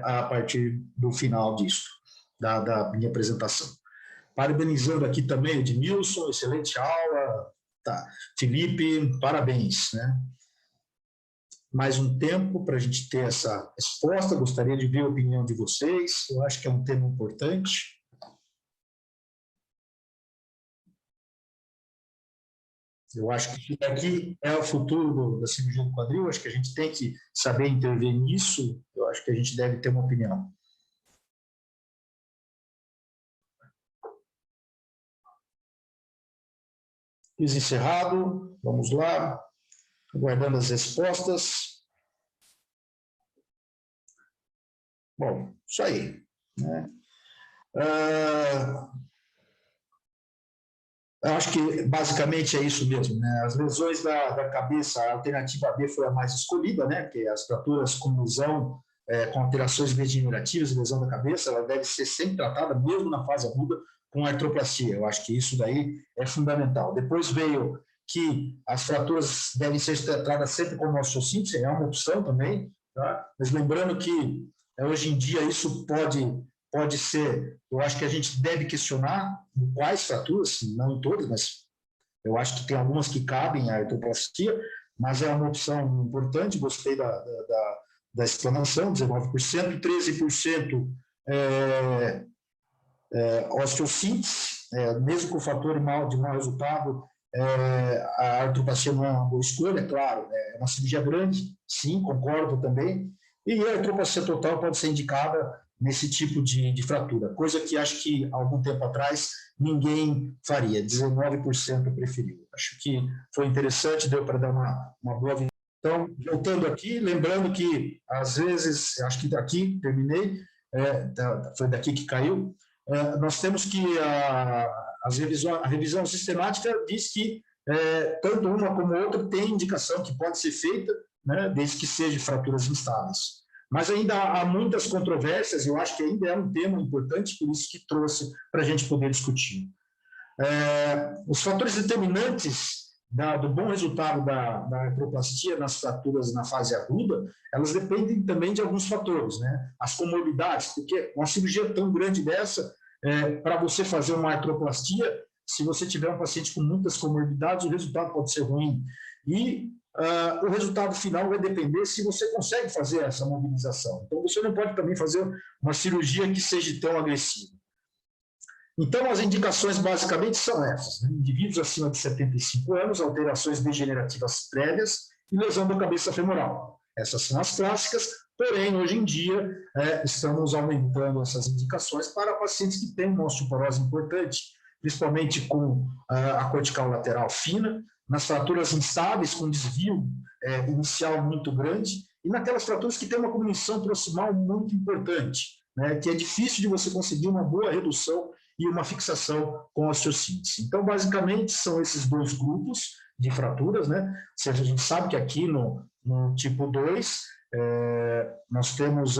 a partir do final disso, da minha apresentação. Parabenizando aqui também o Edmilson, excelente aula. Tá. Felipe, parabéns, né? Mais um tempo para a gente ter essa resposta, gostaria de ver a opinião de vocês, eu acho que é um tema importante. Eu acho que isso daqui é o futuro da cirurgia do quadril, acho que a gente tem que saber intervir nisso, eu acho que a gente deve ter uma opinião. Quiz encerrado, vamos lá, aguardando as respostas. Bom, isso aí, né? Eu acho que basicamente é isso mesmo, né? As lesões da cabeça, a alternativa B foi a mais escolhida, né? Porque as fraturas com lesão, com alterações degenerativas, lesão da cabeça, ela deve ser sempre tratada, mesmo na fase aguda, com artroplastia. Eu acho que isso daí é fundamental. Depois veio que as fraturas devem ser tratadas sempre com osteossíntese, é uma opção também, tá? Mas lembrando que hoje em dia isso pode ser, eu acho que a gente deve questionar quais fraturas, não em todas, mas Eu acho que tem algumas que cabem a artroplastia, mas é uma opção importante, gostei da explanação, 19%, 13% osteossíntese, mesmo com o fator de mau resultado, a artroplastia não é uma boa escolha, claro, é uma cirurgia grande, sim, concordo também, e a artroplastia total pode ser indicada nesse tipo de fratura, coisa que acho que há algum tempo atrás ninguém faria, 19% preferiu. Acho que foi interessante, deu para dar uma boa visão. Então, voltando aqui, lembrando que, às vezes, acho que daqui, terminei, foi daqui que caiu, nós temos que a revisão sistemática diz que tanto uma como outra tem indicação que pode ser feita, né, desde que sejam fraturas instáveis. Mas ainda há muitas controvérsias, eu acho que ainda é um tema importante, por isso que trouxe para a gente poder discutir. Os fatores determinantes do bom resultado da artroplastia nas fraturas na fase aguda, elas dependem também de alguns fatores, né? As comorbidades, porque uma cirurgia tão grande dessa, para você fazer uma artroplastia, se você tiver um paciente com muitas comorbidades, o resultado pode ser ruim. E o resultado final vai depender se você consegue fazer essa mobilização. Então, você não pode também fazer uma cirurgia que seja tão agressiva. Então, as indicações basicamente são essas, né? Indivíduos acima de 75 anos, alterações degenerativas prévias e lesão da cabeça femoral. Essas são as clássicas, porém, hoje em dia, estamos aumentando essas indicações para pacientes que têm uma osteoporose importante, principalmente com a cortical lateral fina, nas fraturas instáveis, com desvio inicial muito grande, e naquelas fraturas que têm uma comunicação proximal muito importante, né, que é difícil de você conseguir uma boa redução e uma fixação com a osteossíntese. Então, basicamente, são esses dois grupos de fraturas, né? Ou seja, a gente sabe que aqui no tipo 2, nós temos...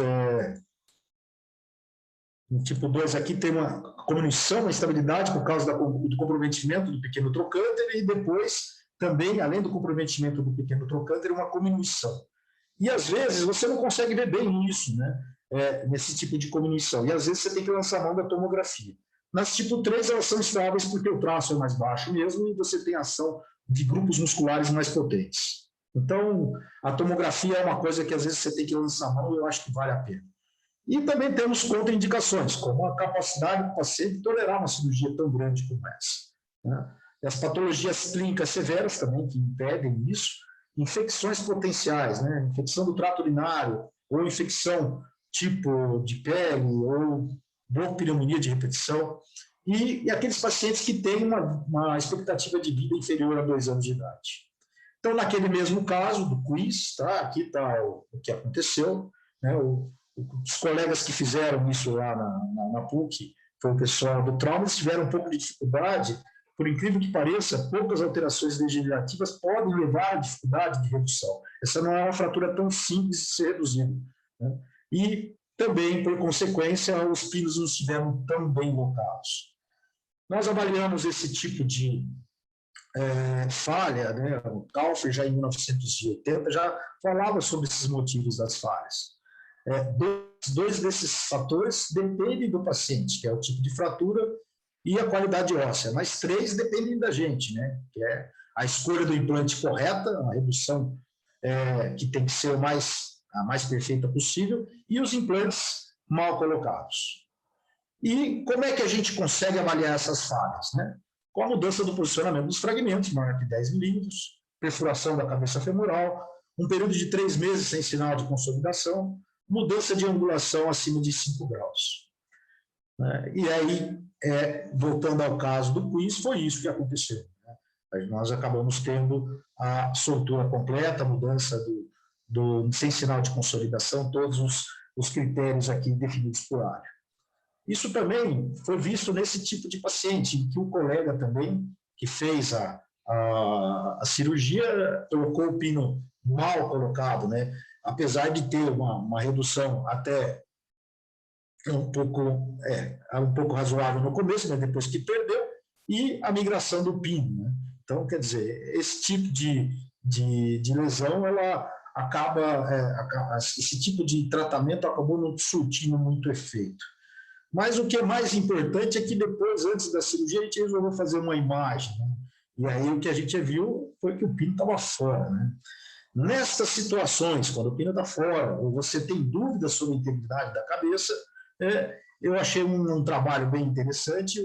no tipo 2 aqui tem uma comunicação, uma estabilidade por causa do comprometimento do pequeno trocânter e depois também, além do comprometimento do pequeno trocânter, uma comunicação. E às vezes você não consegue ver bem isso, né? Nesse tipo de comunicação. E às vezes você tem que lançar a mão da tomografia. Nas tipo 3 elas são estáveis porque o traço é mais baixo mesmo e você tem ação de grupos musculares mais potentes. Então, a tomografia é uma coisa que às vezes você tem que lançar a mão e eu acho que vale a pena. E também temos contraindicações, como a capacidade do paciente tolerar uma cirurgia tão grande como essa, né? E as patologias clínicas severas também, que impedem isso, infecções potenciais, né? Infecção do trato urinário, ou infecção tipo de pele, ou bronquopneumonia de repetição, e aqueles pacientes que têm uma expectativa de vida inferior a 2 anos de idade. Então, naquele mesmo caso do quiz, tá? Aqui está o que aconteceu, né? Os colegas que fizeram isso lá na PUC, foi o pessoal do trauma, eles tiveram um pouco de dificuldade, por incrível que pareça, poucas alterações degenerativas podem levar à dificuldade de redução. Essa não é uma fratura tão simples de ser reduzida, né? E também, por consequência, os pinos não estiveram tão bem locados. Nós avaliamos esse tipo de falha, né? O Kauffer, já em 1980, já falava sobre esses motivos das falhas. Dois desses fatores dependem do paciente, que é o tipo de fratura e a qualidade óssea, mas 3 dependem da gente, né? Que é a escolha do implante correta, a redução que tem que ser a mais perfeita possível, e os implantes mal colocados. E como é que a gente consegue avaliar essas falhas, né? Com a mudança do posicionamento dos fragmentos, maior que 10 milímetros, perfuração da cabeça femoral, um período de 3 meses sem sinal de consolidação, mudança de angulação acima de 5 graus. E aí, voltando ao caso do quiz, foi isso que aconteceu, né? Nós acabamos tendo a soltura completa, a mudança sem sinal de consolidação, todos os critérios aqui definidos por área. Isso também foi visto nesse tipo de paciente, em que o colega também, que fez a cirurgia, colocou o pino mal colocado, né? Apesar de ter uma redução até um pouco razoável no começo, mas depois que perdeu, e a migração do pino, né? Então, quer dizer, esse tipo de lesão, ela esse tipo de tratamento acabou não surtindo muito efeito. Mas o que é mais importante é que depois, antes da cirurgia, a gente resolveu fazer uma imagem, né? E aí o que a gente viu foi que o pino estava fora, né? Nessas situações, quando o pino está fora, ou você tem dúvidas sobre a integridade da cabeça, eu achei um trabalho bem interessante,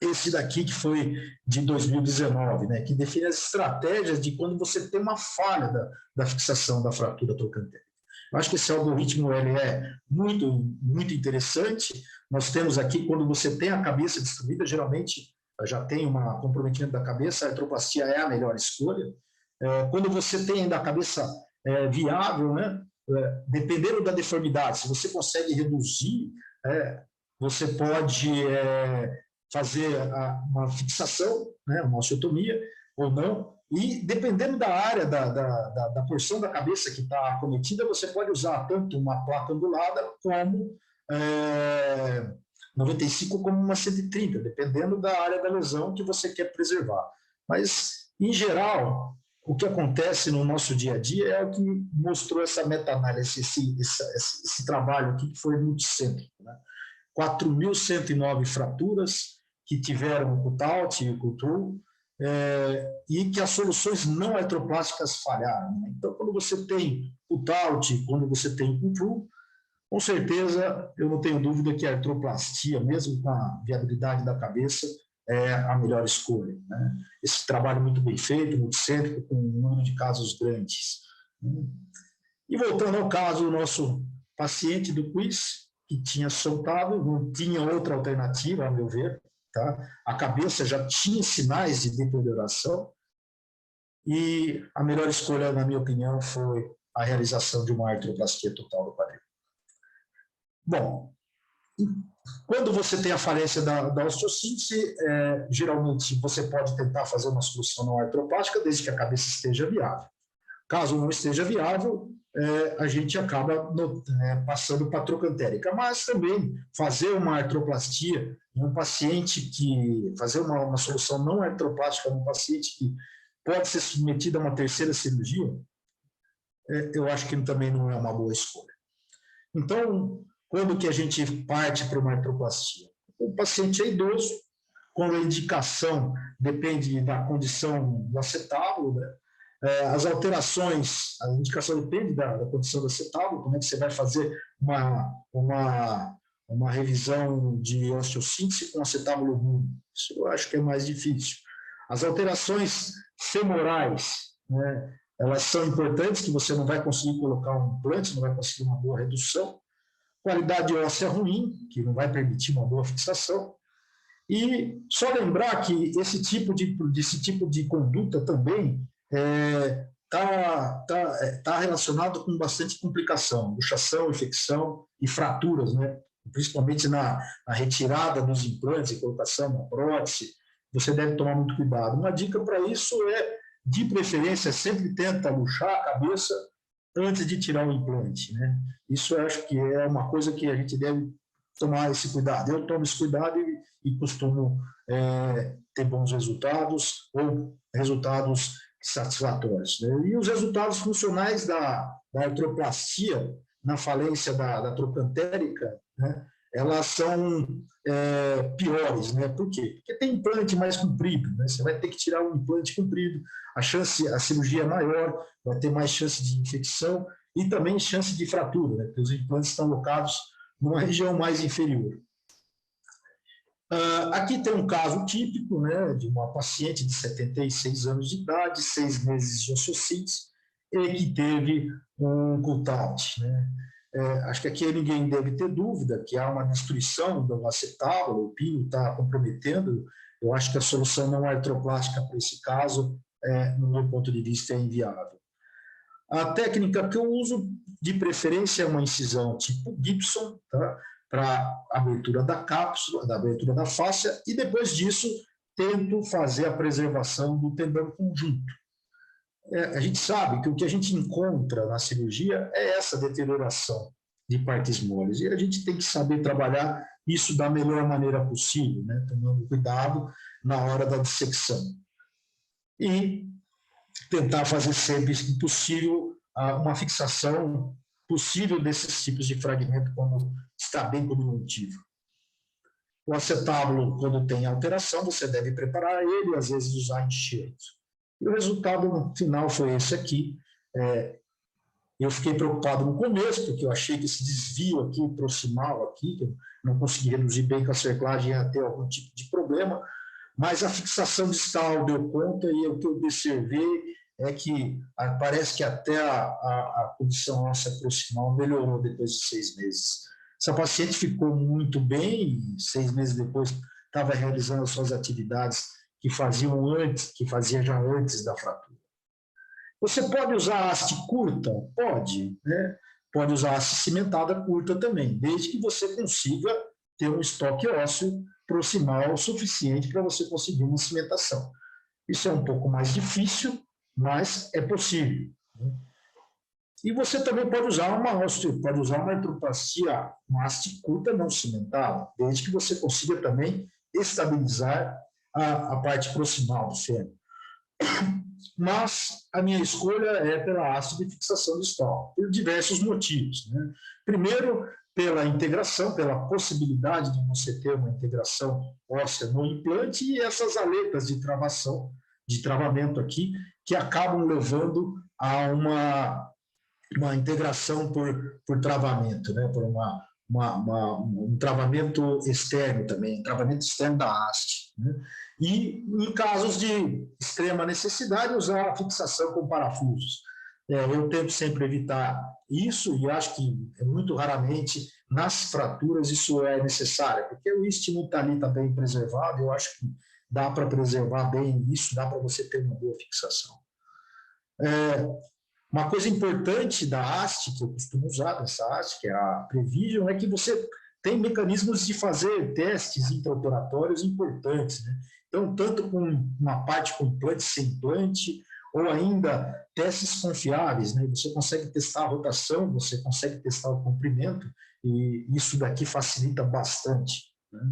esse daqui que foi de 2019, né, que define as estratégias de quando você tem uma falha da fixação da fratura trocantérica. Eu acho que esse algoritmo ele é muito interessante. Nós temos aqui, quando você tem a cabeça destruída, geralmente já tem um comprometimento da cabeça, a artroplastia é a melhor escolha. Quando você tem ainda a cabeça viável, né, dependendo da deformidade, se você consegue reduzir, você pode fazer uma fixação, né, uma osteotomia ou não, e dependendo da área, da porção da cabeça que está acometida, você pode usar tanto uma placa angulada como 95 como uma 130, dependendo da área da lesão que você quer preservar. Mas, em geral, o que acontece no nosso dia a dia é o que mostrou essa meta-análise, esse trabalho aqui que foi multicêntrico, né? 4.109 fraturas que tiveram o cut-out e o cut-through, e que as soluções não artroplásticas falharam, né? Então, quando você tem cut-out, quando você tem cut-through, com certeza, eu não tenho dúvida que a artroplastia, mesmo com a viabilidade da cabeça, é a melhor escolha, né? Esse trabalho muito bem feito, multicêntrico, com um número de casos grandes, né? E voltando ao caso do nosso paciente do quiz, que tinha soltado, não tinha outra alternativa, a meu ver, tá? A cabeça já tinha sinais de deterioração e a melhor escolha, na minha opinião, foi a realização de uma artroplastia total do quadril. Bom, quando você tem a falência da osteossíntese, geralmente você pode tentar fazer uma solução não artroplástica desde que a cabeça esteja viável. Caso não esteja viável, a gente acaba passando para a trocantérica. Mas também fazer uma artroplastia em um paciente fazer uma solução não artroplástica num paciente que pode ser submetido a uma terceira cirurgia, eu acho que também não é uma boa escolha. Então, quando que a gente parte para uma artroplastia? O paciente é idoso, quando a indicação depende da condição do acetábulo, né? As alterações, a indicação depende da condição do acetábulo, como é que você vai fazer uma revisão de osteossíntese com acetábulo ruim. Isso eu acho que é mais difícil. As alterações femorais, né, elas são importantes, que você não vai conseguir colocar um implante, não vai conseguir uma boa redução. Qualidade óssea ruim, que não vai permitir uma boa fixação. E só lembrar que esse tipo de conduta também está relacionado com bastante complicação, luxação, infecção e fraturas, né? Principalmente na retirada dos implantes e colocação na prótese, você deve tomar muito cuidado. Uma dica para isso de preferência, sempre tenta luxar a cabeça antes de tirar o implante, né? Isso eu acho que é uma coisa que a gente deve tomar esse cuidado. Eu tomo esse cuidado e costumo ter bons resultados ou resultados satisfatórios, né? E os resultados funcionais da artroplastia na falência da trocantérica, né, elas são piores, né? Por quê? Porque tem implante mais comprido, né? Você vai ter que tirar um implante comprido, a cirurgia é maior, vai ter mais chance de infecção e também chance de fratura, né? Porque os implantes estão locados numa região mais inferior. Aqui tem um caso típico, né, de uma paciente de 76 anos de idade, 6 meses de osteossíntese, e que teve um cut-out, né? Acho que aqui ninguém deve ter dúvida que há uma destruição do acetábulo, o pino está comprometendo. Eu acho que a solução não artroplástica para esse caso, no meu ponto de vista, é inviável. A técnica que eu uso, de preferência, é uma incisão tipo Gibson, tá? Para abertura da cápsula, da abertura da fáscia, e depois disso tento fazer a preservação do tendão conjunto. A gente sabe que o que a gente encontra na cirurgia é essa deterioração de partes moles, e a gente tem que saber trabalhar isso da melhor maneira possível, né? Tomando cuidado na hora da dissecção. E tentar fazer sempre, se possível, uma fixação possível desses tipos de fragmento, como está bem cognitivo. O acetábulo, quando tem alteração, você deve preparar ele, às vezes usar enxerto. E o resultado final foi esse aqui. Eu fiquei preocupado no começo, porque eu achei que esse desvio aqui, proximal aqui, que eu não consegui reduzir bem com a cerclagem, ia ter algum tipo de problema, mas a fixação distal deu conta, e o que eu observei é que parece que até a condição óssea proximal melhorou depois de 6 meses. Essa paciente ficou muito bem, e 6 meses depois estava realizando as suas atividades que fazia já antes da fratura. Você pode usar haste curta? Pode, né? Pode usar haste cimentada curta também, desde que você consiga ter um estoque ósseo proximal suficiente para você conseguir uma cimentação. Isso é um pouco mais difícil, mas é possível. E você também pode usar uma artroplastia, uma haste curta não cimentada, desde que você consiga também estabilizar a parte proximal do fêmur. Mas a minha escolha é pela haste de fixação distal, por diversos motivos, né? Primeiro, pela integração, pela possibilidade de você ter uma integração óssea no implante e essas aletas de travação, de travamento aqui, que acabam levando a uma integração por travamento, né? Por um travamento externo também, um travamento externo da haste, né? E, em casos de extrema necessidade, usar a fixação com parafusos. Eu tento sempre evitar isso, e acho que muito raramente nas fraturas isso é necessário, porque o istmo está ali, está bem preservado. Eu acho que dá para preservar bem isso, dá para você ter uma boa fixação. Uma coisa importante da haste, que eu costumo usar nessa haste, que é a Prevision, é que você tem mecanismos de fazer testes intraoperatórios importantes, né? Então, tanto com uma parte com implante, sem implante, ou ainda testes confiáveis, né? Você consegue testar a rotação, você consegue testar o comprimento, e isso daqui facilita bastante, né?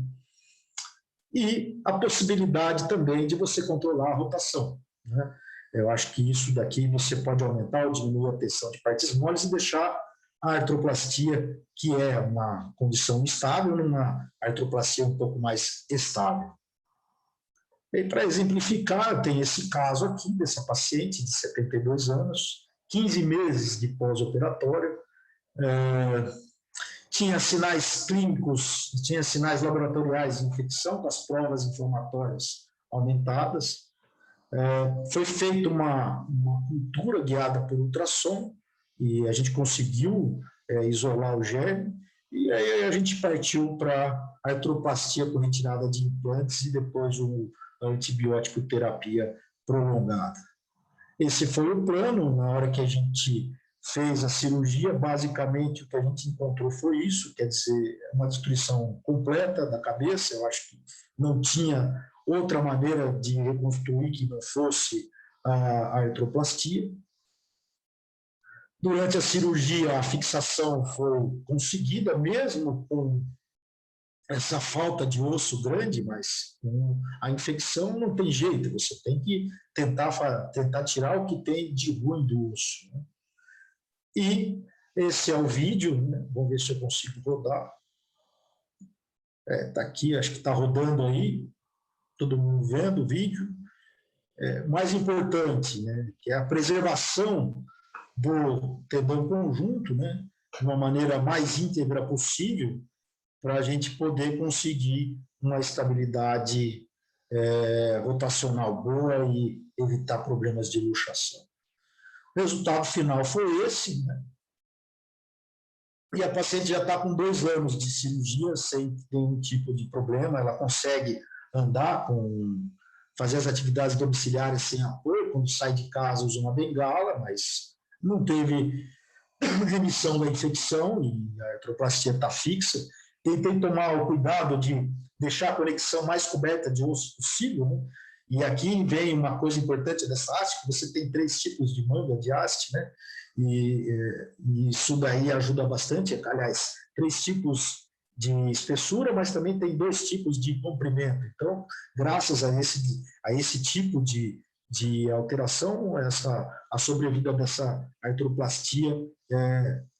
E a possibilidade também de você controlar a rotação, né? Eu acho que isso daqui você pode aumentar ou diminuir a tensão de partes moles e deixar a artroplastia, que é uma condição instável, numa artroplastia um pouco mais estável. E para exemplificar, tem esse caso aqui dessa paciente de 72 anos, 15 meses de pós-operatório, tinha sinais clínicos, tinha sinais laboratoriais de infecção, com as provas inflamatórias aumentadas. Foi feita uma cultura guiada por ultrassom, e a gente conseguiu isolar o germe, e aí a gente partiu para a artroplastia com retirada de implantes e depois a antibiótico terapia prolongada. Esse foi o plano. Na hora que a gente fez a cirurgia, basicamente o que a gente encontrou foi isso, quer dizer, uma destruição completa da cabeça. Eu acho que não tinha outra maneira de reconstruir que não fosse a artroplastia. Durante a cirurgia, a fixação foi conseguida, mesmo com essa falta de osso grande, mas com a infecção não tem jeito, você tem que tentar tirar o que tem de ruim do osso, né? E esse é o vídeo, né? Vamos ver se eu consigo rodar. Está aqui, acho que está rodando aí, todo mundo vendo o vídeo. Mais importante, né, que é a preservação do tendão conjunto, né, de uma maneira mais íntegra possível, para a gente poder conseguir uma estabilidade rotacional boa e evitar problemas de luxação. O resultado final foi esse, né? E a paciente já está com 2 anos de cirurgia, sem nenhum tipo de problema. Ela consegue andar, fazer as atividades domiciliares sem apoio. Quando sai de casa, usa uma bengala, mas não teve remissão da infecção e a artroplastia está fixa. Tentei tomar o cuidado de deixar a conexão mais coberta de osso possível, né? E aqui vem uma coisa importante dessa haste, que você tem 3 tipos de manga de haste, né? E isso daí ajuda bastante. Aliás, 3 tipos de espessura, mas também tem 2 tipos de comprimento. Então, graças a esse tipo de alteração, a sobrevida dessa artroplastia,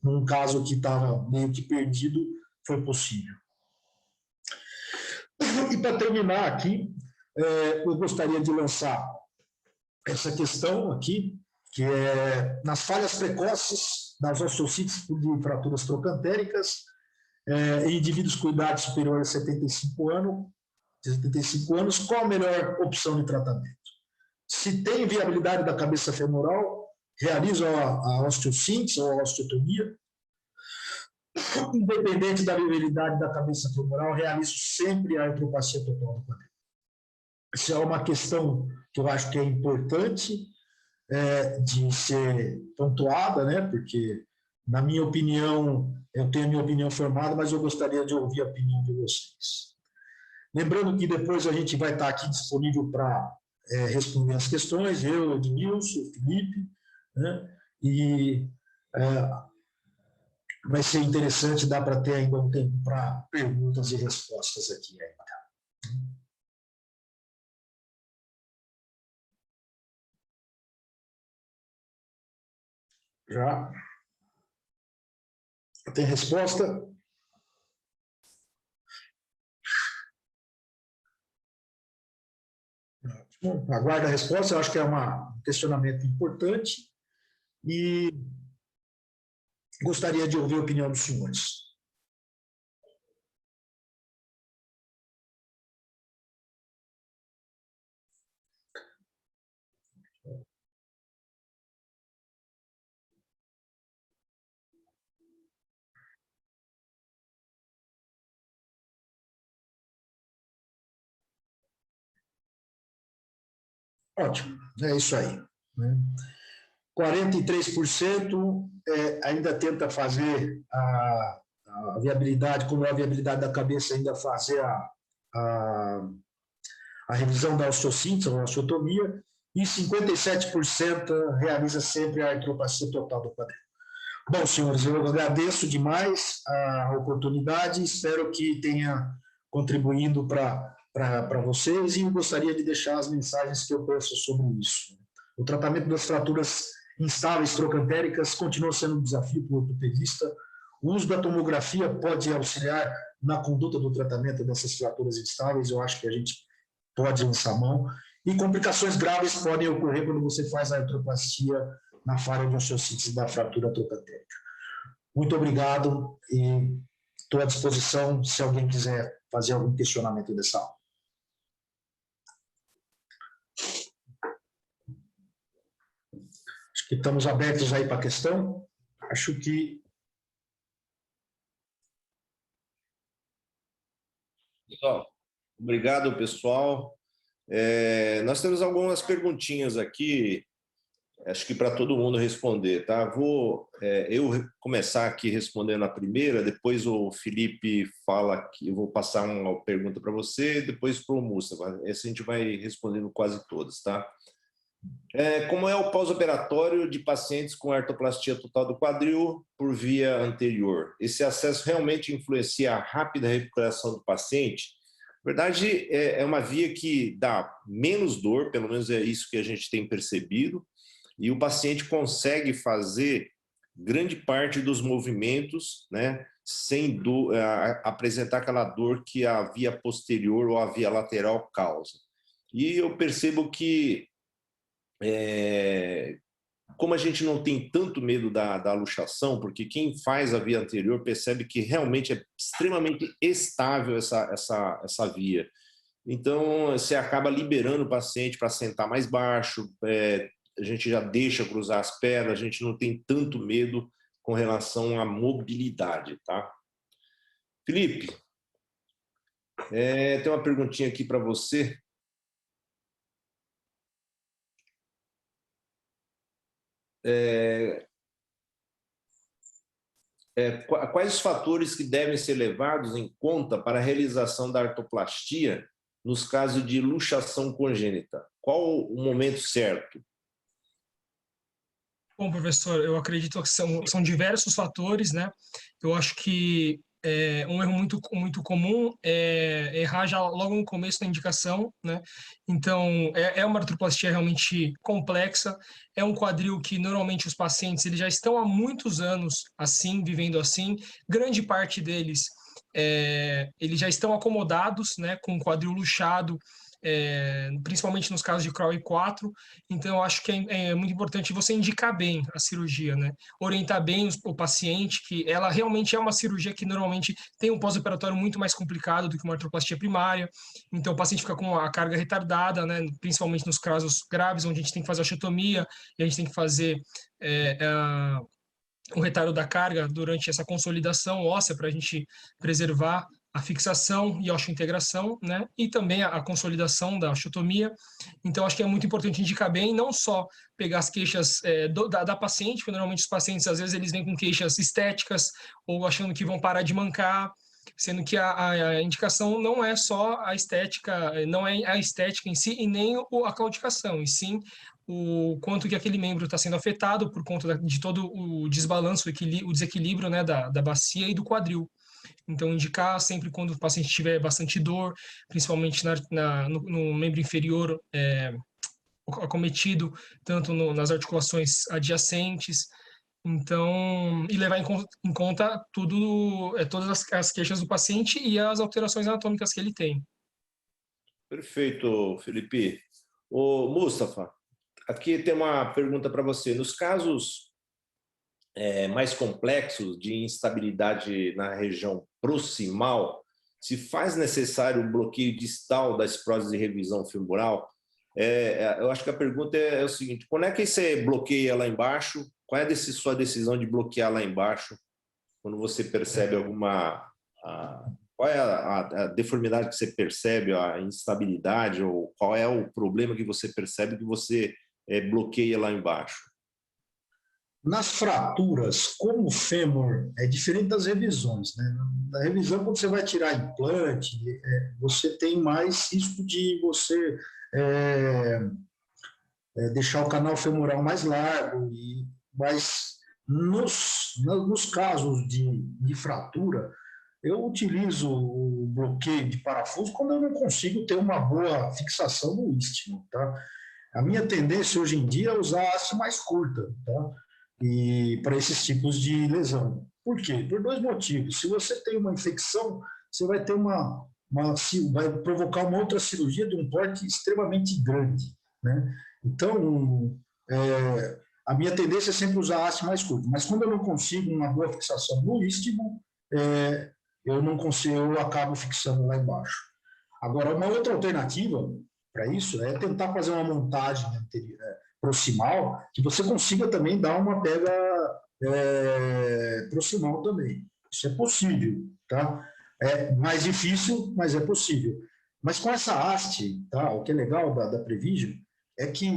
num caso que estava meio que perdido, foi possível. E para terminar aqui, eu gostaria de lançar essa questão aqui, que é nas falhas precoces das osteocites de fraturas trocantéricas em indivíduos com idade superior a 75 anos, qual a melhor opção de tratamento? Se tem viabilidade da cabeça femoral, realiza a osteossíntese ou a osteotomia. Independente da viabilidade da cabeça femoral, realizo sempre a artroplasia total do quadril. Isso é uma questão que eu acho que é importante de ser pontuada, né? Porque, na minha opinião, eu tenho a minha opinião formada, mas eu gostaria de ouvir a opinião de vocês. Lembrando que depois a gente vai estar aqui disponível para responder as questões, eu, Ednilson, o Felipe, né? E vai ser interessante, dá para ter ainda um tempo para perguntas e respostas aqui ainda. Já tem resposta? Aguarda a resposta, eu acho que é um questionamento importante e gostaria de ouvir a opinião dos senhores. Ótimo, é isso aí. 43% ainda tenta fazer a viabilidade, como é a viabilidade da cabeça, ainda fazer a revisão da osteossíntese, ou osteotomia, e 57% realiza sempre a artroplasia total do quadril. Bom, senhores, eu agradeço demais a oportunidade, espero que tenha contribuído para vocês e gostaria de deixar as mensagens que eu penso sobre isso. O tratamento das fraturas instáveis trocantéricas continua sendo um desafio para o ortopedista. O uso da tomografia pode auxiliar na conduta do tratamento dessas fraturas instáveis, eu acho que a gente pode lançar mão. E complicações graves podem ocorrer quando você faz a artroplastia na falha de osteossíntese da fratura trocantérica. Muito obrigado e estou à disposição se alguém quiser fazer algum questionamento dessa aula. Acho que estamos abertos aí para a questão. Acho que... Obrigado, pessoal. Nós temos algumas perguntinhas aqui, acho que para todo mundo responder, tá? Vou eu começar aqui respondendo a primeira, depois o Felipe fala que eu vou passar uma pergunta para você, depois para o Mustafa. Essa a gente vai respondendo quase todas, tá? Como é o pós-operatório de pacientes com artroplastia total do quadril por via anterior? Esse acesso realmente influencia a rápida recuperação do paciente? Na verdade, é uma via que dá menos dor, pelo menos é isso que a gente tem percebido, e o paciente consegue fazer grande parte dos movimentos, né, sem dor, apresentar aquela dor que a via posterior ou a via lateral causa. E eu percebo que, como a gente não tem tanto medo da luxação, porque quem faz a via anterior percebe que realmente é extremamente estável essa via. Então, você acaba liberando o paciente para sentar mais baixo, a gente já deixa cruzar as pernas, a gente não tem tanto medo com relação à mobilidade, tá? Felipe, tem uma perguntinha aqui para você. Quais os fatores que devem ser levados em conta para a realização da artroplastia nos casos de luxação congênita? Qual o momento certo? Bom, professor, eu acredito que são diversos fatores, né? Eu acho que um erro muito comum é errar já logo no começo da indicação, né? Então, é uma artroplastia realmente complexa, é um quadril que normalmente os pacientes eles já estão há muitos anos assim, vivendo assim, grande parte deles eles já estão acomodados, né, com o quadril luxado, principalmente nos casos de Crowley 4. Então, eu acho que é muito importante você indicar bem a cirurgia, né? Orientar bem o paciente, que ela realmente é uma cirurgia que normalmente tem um pós-operatório muito mais complicado do que uma artroplastia primária. Então, o paciente fica com a carga retardada, né? Principalmente nos casos graves, onde a gente tem que fazer a osteotomia e a gente tem que fazer o retardo da carga durante essa consolidação óssea para a gente preservar a fixação e a osteointegração, né? E também a consolidação da osteotomia. Então, acho que é muito importante indicar bem, não só pegar as queixas da paciente, porque normalmente os pacientes, às vezes, eles vêm com queixas estéticas ou achando que vão parar de mancar, sendo que a indicação não é só a estética, não é a estética em si e nem a claudicação, e sim o quanto que aquele membro está sendo afetado por conta de todo o desbalanço, o desequilíbrio, né, da bacia e do quadril. Então, indicar sempre quando o paciente tiver bastante dor, principalmente no membro inferior acometido, tanto nas articulações adjacentes. Então, e levar em conta todas as queixas do paciente e as alterações anatômicas que ele tem. Perfeito, Felipe. Ô, Mustafa, aqui tem uma pergunta para você. Nos casos mais complexos de instabilidade na região proximal, se faz necessário o bloqueio distal das próteses de revisão femoral? Eu acho que a pergunta é o seguinte: quando é que você bloqueia lá embaixo? Qual é a sua decisão de bloquear lá embaixo? Quando você percebe alguma... qual é a deformidade que você percebe, a instabilidade, ou qual é o problema que você percebe que você bloqueia lá embaixo? Nas fraturas, como o fêmur é diferente das revisões, né? Na revisão, quando você vai tirar implante, você tem mais risco de você deixar o canal femoral mais largo, mas nos casos de fratura, eu utilizo o bloqueio de parafuso quando eu não consigo ter uma boa fixação no istmo, tá? A minha tendência hoje em dia é usar a haste mais curta, tá? E para esses tipos de lesão. Por quê? Por dois motivos. Se você tem uma infecção, você vai ter vai provocar uma outra cirurgia de um porte extremamente grande, né? Então, a minha tendência é sempre usar a haste mais curta. Mas quando eu não consigo uma boa fixação no istmo, eu não consigo, eu acabo fixando lá embaixo. Agora, uma outra alternativa para isso é tentar fazer uma montagem proximal, que você consiga também dar uma pega proximal também. Isso é possível, tá? É mais difícil, mas é possível. Mas com essa haste, tá? O que é legal da Prevision é que,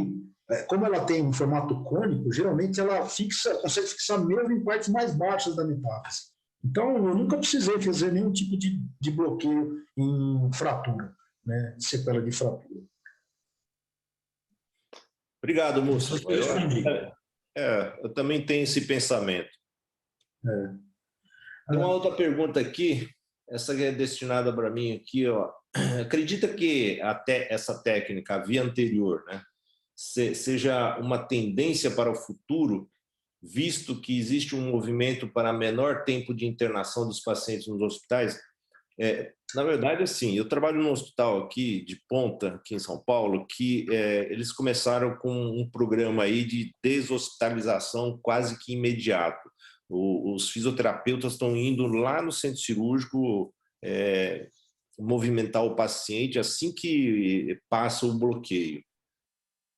como ela tem um formato cônico, geralmente ela consegue fixar mesmo em partes mais baixas da metáfise. Então, eu nunca precisei fazer nenhum tipo de bloqueio em fratura, né? Sequela de fratura. Obrigado, Mussa. Eu também tenho esse pensamento. Tem uma outra pergunta aqui, essa é destinada para mim aqui, ó. Acredita que essa técnica, a via anterior, né, seja uma tendência para o futuro, visto que existe um movimento para menor tempo de internação dos pacientes nos hospitais? Na verdade, assim, eu trabalho num hospital aqui de ponta, aqui em São Paulo, que eles começaram com um programa aí de deshospitalização quase que imediato. Os fisioterapeutas estão indo lá no centro cirúrgico movimentar o paciente assim que passa o bloqueio.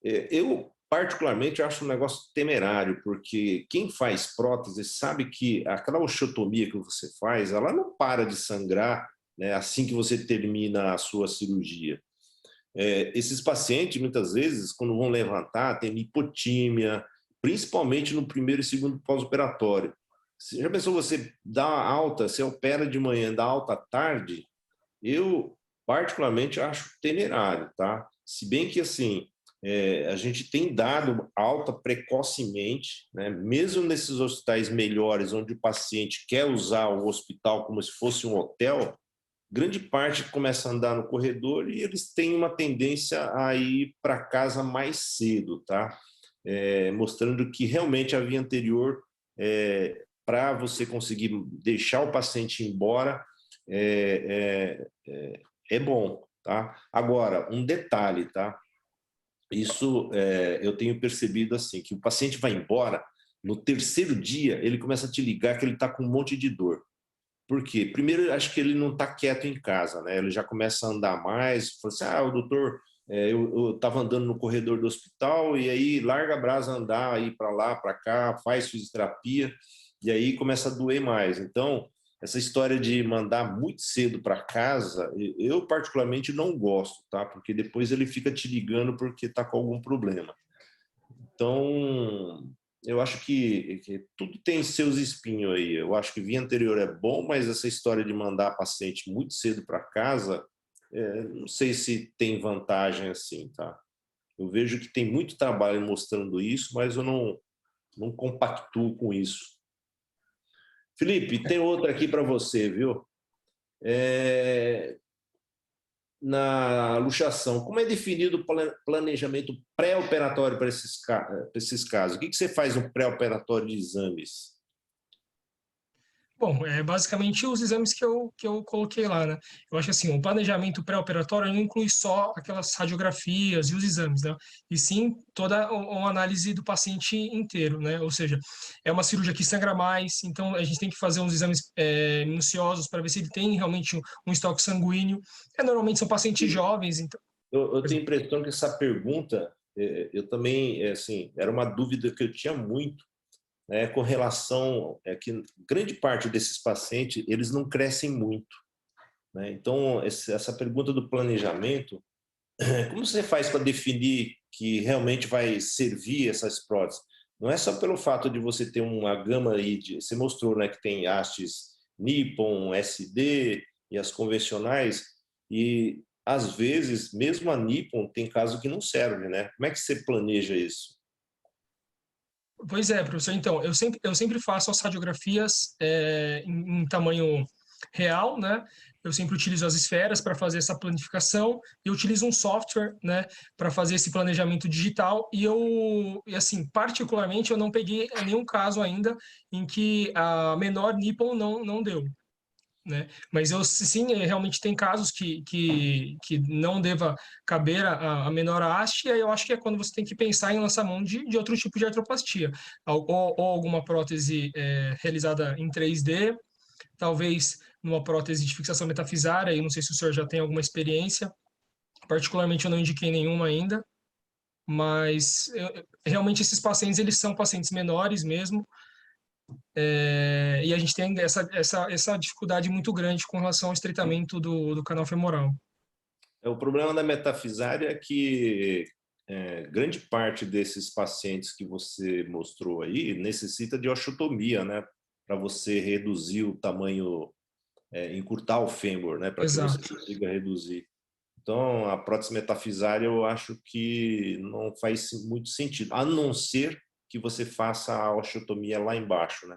Eu, particularmente, acho um negócio temerário, porque quem faz prótese sabe que aquela osteotomia que você faz, ela não para de sangrar, né, assim que você termina a sua cirurgia. Esses pacientes, muitas vezes, quando vão levantar, tem hipotímia, principalmente no primeiro e segundo pós-operatório. Já pensou você dá alta, você opera de manhã, dá alta à tarde? Eu, particularmente, acho temerário, tá? Se bem que, assim, a gente tem dado alta precocemente, né? Mesmo nesses hospitais melhores, onde o paciente quer usar o hospital como se fosse um hotel, grande parte começa a andar no corredor e eles têm uma tendência a ir para casa mais cedo, tá? Mostrando que realmente a via anterior, para você conseguir deixar o paciente ir embora, é bom, tá? Agora, um detalhe, tá? Isso eu tenho percebido assim, que o paciente vai embora, no terceiro dia ele começa a te ligar que ele está com um monte de dor. Por quê? Primeiro, acho que ele não está quieto em casa, né? Ele já começa a andar mais, fala assim, o doutor, eu estava andando no corredor do hospital e aí larga a brasa andar aí para lá, para cá, faz fisioterapia e aí começa a doer mais. Então, essa história de mandar muito cedo para casa, eu particularmente não gosto, tá? Porque depois ele fica te ligando porque está com algum problema. Então, eu acho que tudo tem seus espinhos aí. Eu acho que via anterior é bom, mas essa história de mandar paciente muito cedo para casa, não sei se tem vantagem assim, tá? Eu vejo que tem muito trabalho mostrando isso, mas eu não compactuo com isso. Felipe, tem outra aqui para você, viu? Na luxação, como é definido o planejamento pré-operatório para esses casos? O que você faz no pré-operatório de exames? Bom, basicamente os exames que eu coloquei lá, né? Eu acho que assim, o planejamento pré-operatório não inclui só aquelas radiografias e os exames, né? E sim toda uma análise do paciente inteiro, né? Ou seja, é uma cirurgia que sangra mais, então a gente tem que fazer uns exames minuciosos para ver se ele tem realmente um estoque sanguíneo. Normalmente são pacientes jovens, então... Eu tenho a impressão que essa pergunta, eu também, assim, era uma dúvida que eu tinha muito, com relação que grande parte desses pacientes, eles não crescem muito, né? Então, essa pergunta do planejamento, como você faz para definir que realmente vai servir essas próteses? Não é só pelo fato de você ter uma gama aí, você mostrou, né, que tem hastes Nippon, SD e as convencionais, e às vezes, mesmo a Nippon tem caso que não serve, né? Como é que você planeja isso? Pois é, professor. Então, eu sempre faço as radiografias em tamanho real, né? Eu sempre utilizo as esferas para fazer essa planificação e eu utilizo um software, né, para fazer esse planejamento digital e assim, particularmente, eu não peguei nenhum caso ainda em que a menor Nippon não deu, né? Mas sim, realmente tem casos que não deva caber a menor haste, e aí eu acho que é quando você tem que pensar em lançar mão de outro tipo de artroplastia, ou alguma prótese realizada em 3D, talvez numa prótese de fixação metafisária, e não sei se o senhor já tem alguma experiência, particularmente eu não indiquei nenhuma ainda, mas realmente esses pacientes, eles são pacientes menores mesmo, e a gente tem essa dificuldade muito grande com relação ao estreitamento do canal femoral. O problema da metafisária é que grande parte desses pacientes que você mostrou aí necessita de osteotomia, né? Para você reduzir o tamanho, encurtar o fêmur, né? Para que você consiga reduzir. Então, a prótese metafisária eu acho que não faz muito sentido, a não ser que você faça a osteotomia lá embaixo, né?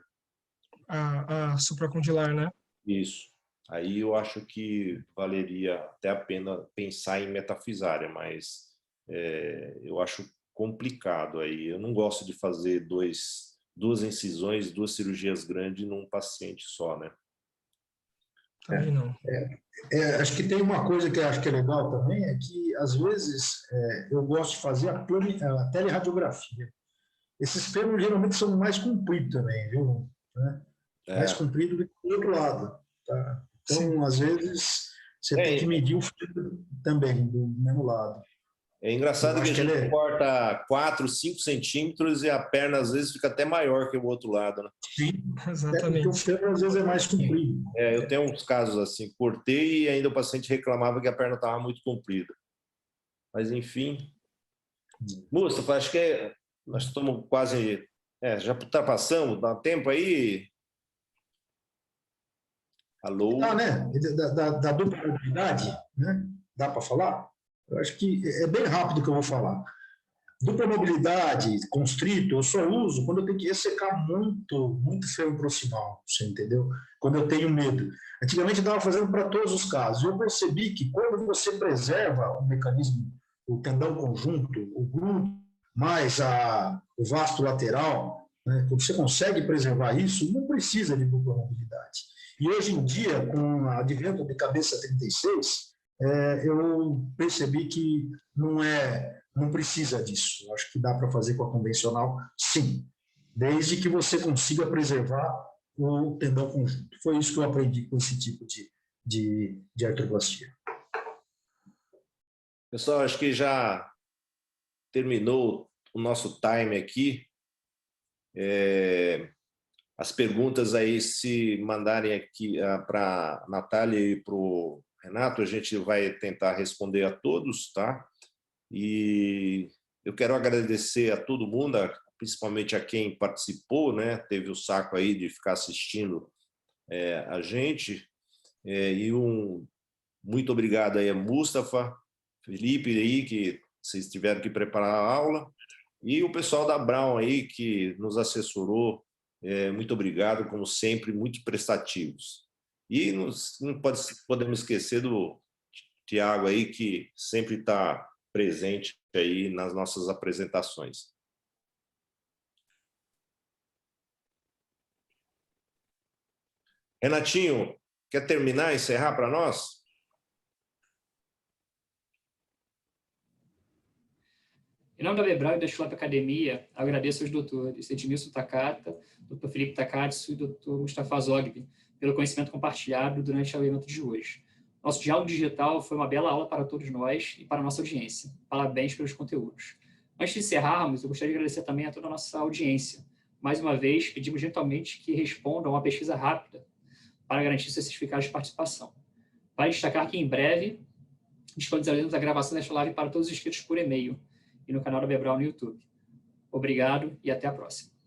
A supracondilar, né? Isso. Aí eu acho que valeria até a pena pensar em metafisária, mas eu acho complicado aí. Eu não gosto de fazer duas incisões, 2 cirurgias grandes num paciente só, né? Também não. Acho que tem uma coisa que eu acho que é legal também, é que às vezes eu gosto de fazer a teleradiografia. Esses fêmuros geralmente são mais compridos também, viu? Né? Mais comprido do que do outro lado. Tá? Então, sim, às vezes, você tem que medir o fêmur também, do mesmo lado. É engraçado que a gente corta 4, 5 centímetros e a perna, às vezes, fica até maior que o outro lado, né? Sim, exatamente. Porque o fêmur, às vezes, é mais comprido. Eu tenho uns casos assim, cortei e ainda o paciente reclamava que a perna estava muito comprida. Mas, enfim... Mustafa, acho que nós estamos quase... já ultrapassamos, dá tempo aí? Alô? Né? Da dupla mobilidade, né? Dá para falar? Eu acho que é bem rápido que eu vou falar. Dupla mobilidade, constrito, eu só uso quando eu tenho que ressecar muito fêmur proximal, você entendeu? Quando eu tenho medo. Antigamente eu estava fazendo para todos os casos. Eu percebi que quando você preserva o mecanismo, o tendão conjunto, o glúteo, mais o vasto lateral, né? Quando você consegue preservar isso, não precisa de dupla mobilidade. E hoje em dia, com o advento de Cabeça 36, eu percebi que não precisa disso. Acho que dá para fazer com a convencional, sim, desde que você consiga preservar o tendão conjunto. Foi isso que eu aprendi com esse tipo de artroplastia. Pessoal, acho que já terminou o nosso time aqui. As perguntas aí, se mandarem aqui para a Natália e para o Renato, a gente vai tentar responder a todos, tá? E eu quero agradecer a todo mundo, principalmente a quem participou, né? Teve o saco aí de ficar assistindo a gente. E muito obrigado aí a Mustafa, Felipe aí, que vocês tiveram que preparar a aula, e o pessoal da Brown aí, que nos assessorou. Muito obrigado, como sempre, muito prestativos. E não podemos esquecer do Tiago aí, que sempre está presente aí nas nossas apresentações. Renatinho, quer terminar, encerrar para nós? Em nome da Bebral e da Schwab Academia, agradeço aos doutores Edmilson Takata, Dr. Felipe Takatsu e Dr. Mustafa Zogby pelo conhecimento compartilhado durante o evento de hoje. Nosso diálogo digital foi uma bela aula para todos nós e para a nossa audiência. Parabéns pelos conteúdos. Antes de encerrarmos, eu gostaria de agradecer também a toda a nossa audiência. Mais uma vez, pedimos gentilmente que respondam a uma pesquisa rápida para garantir seus certificados de participação. Vale destacar que, em breve, disponibilizaremos a gravação desta live para todos os inscritos por e-mail e no canal da Bebral no YouTube. Obrigado e até a próxima.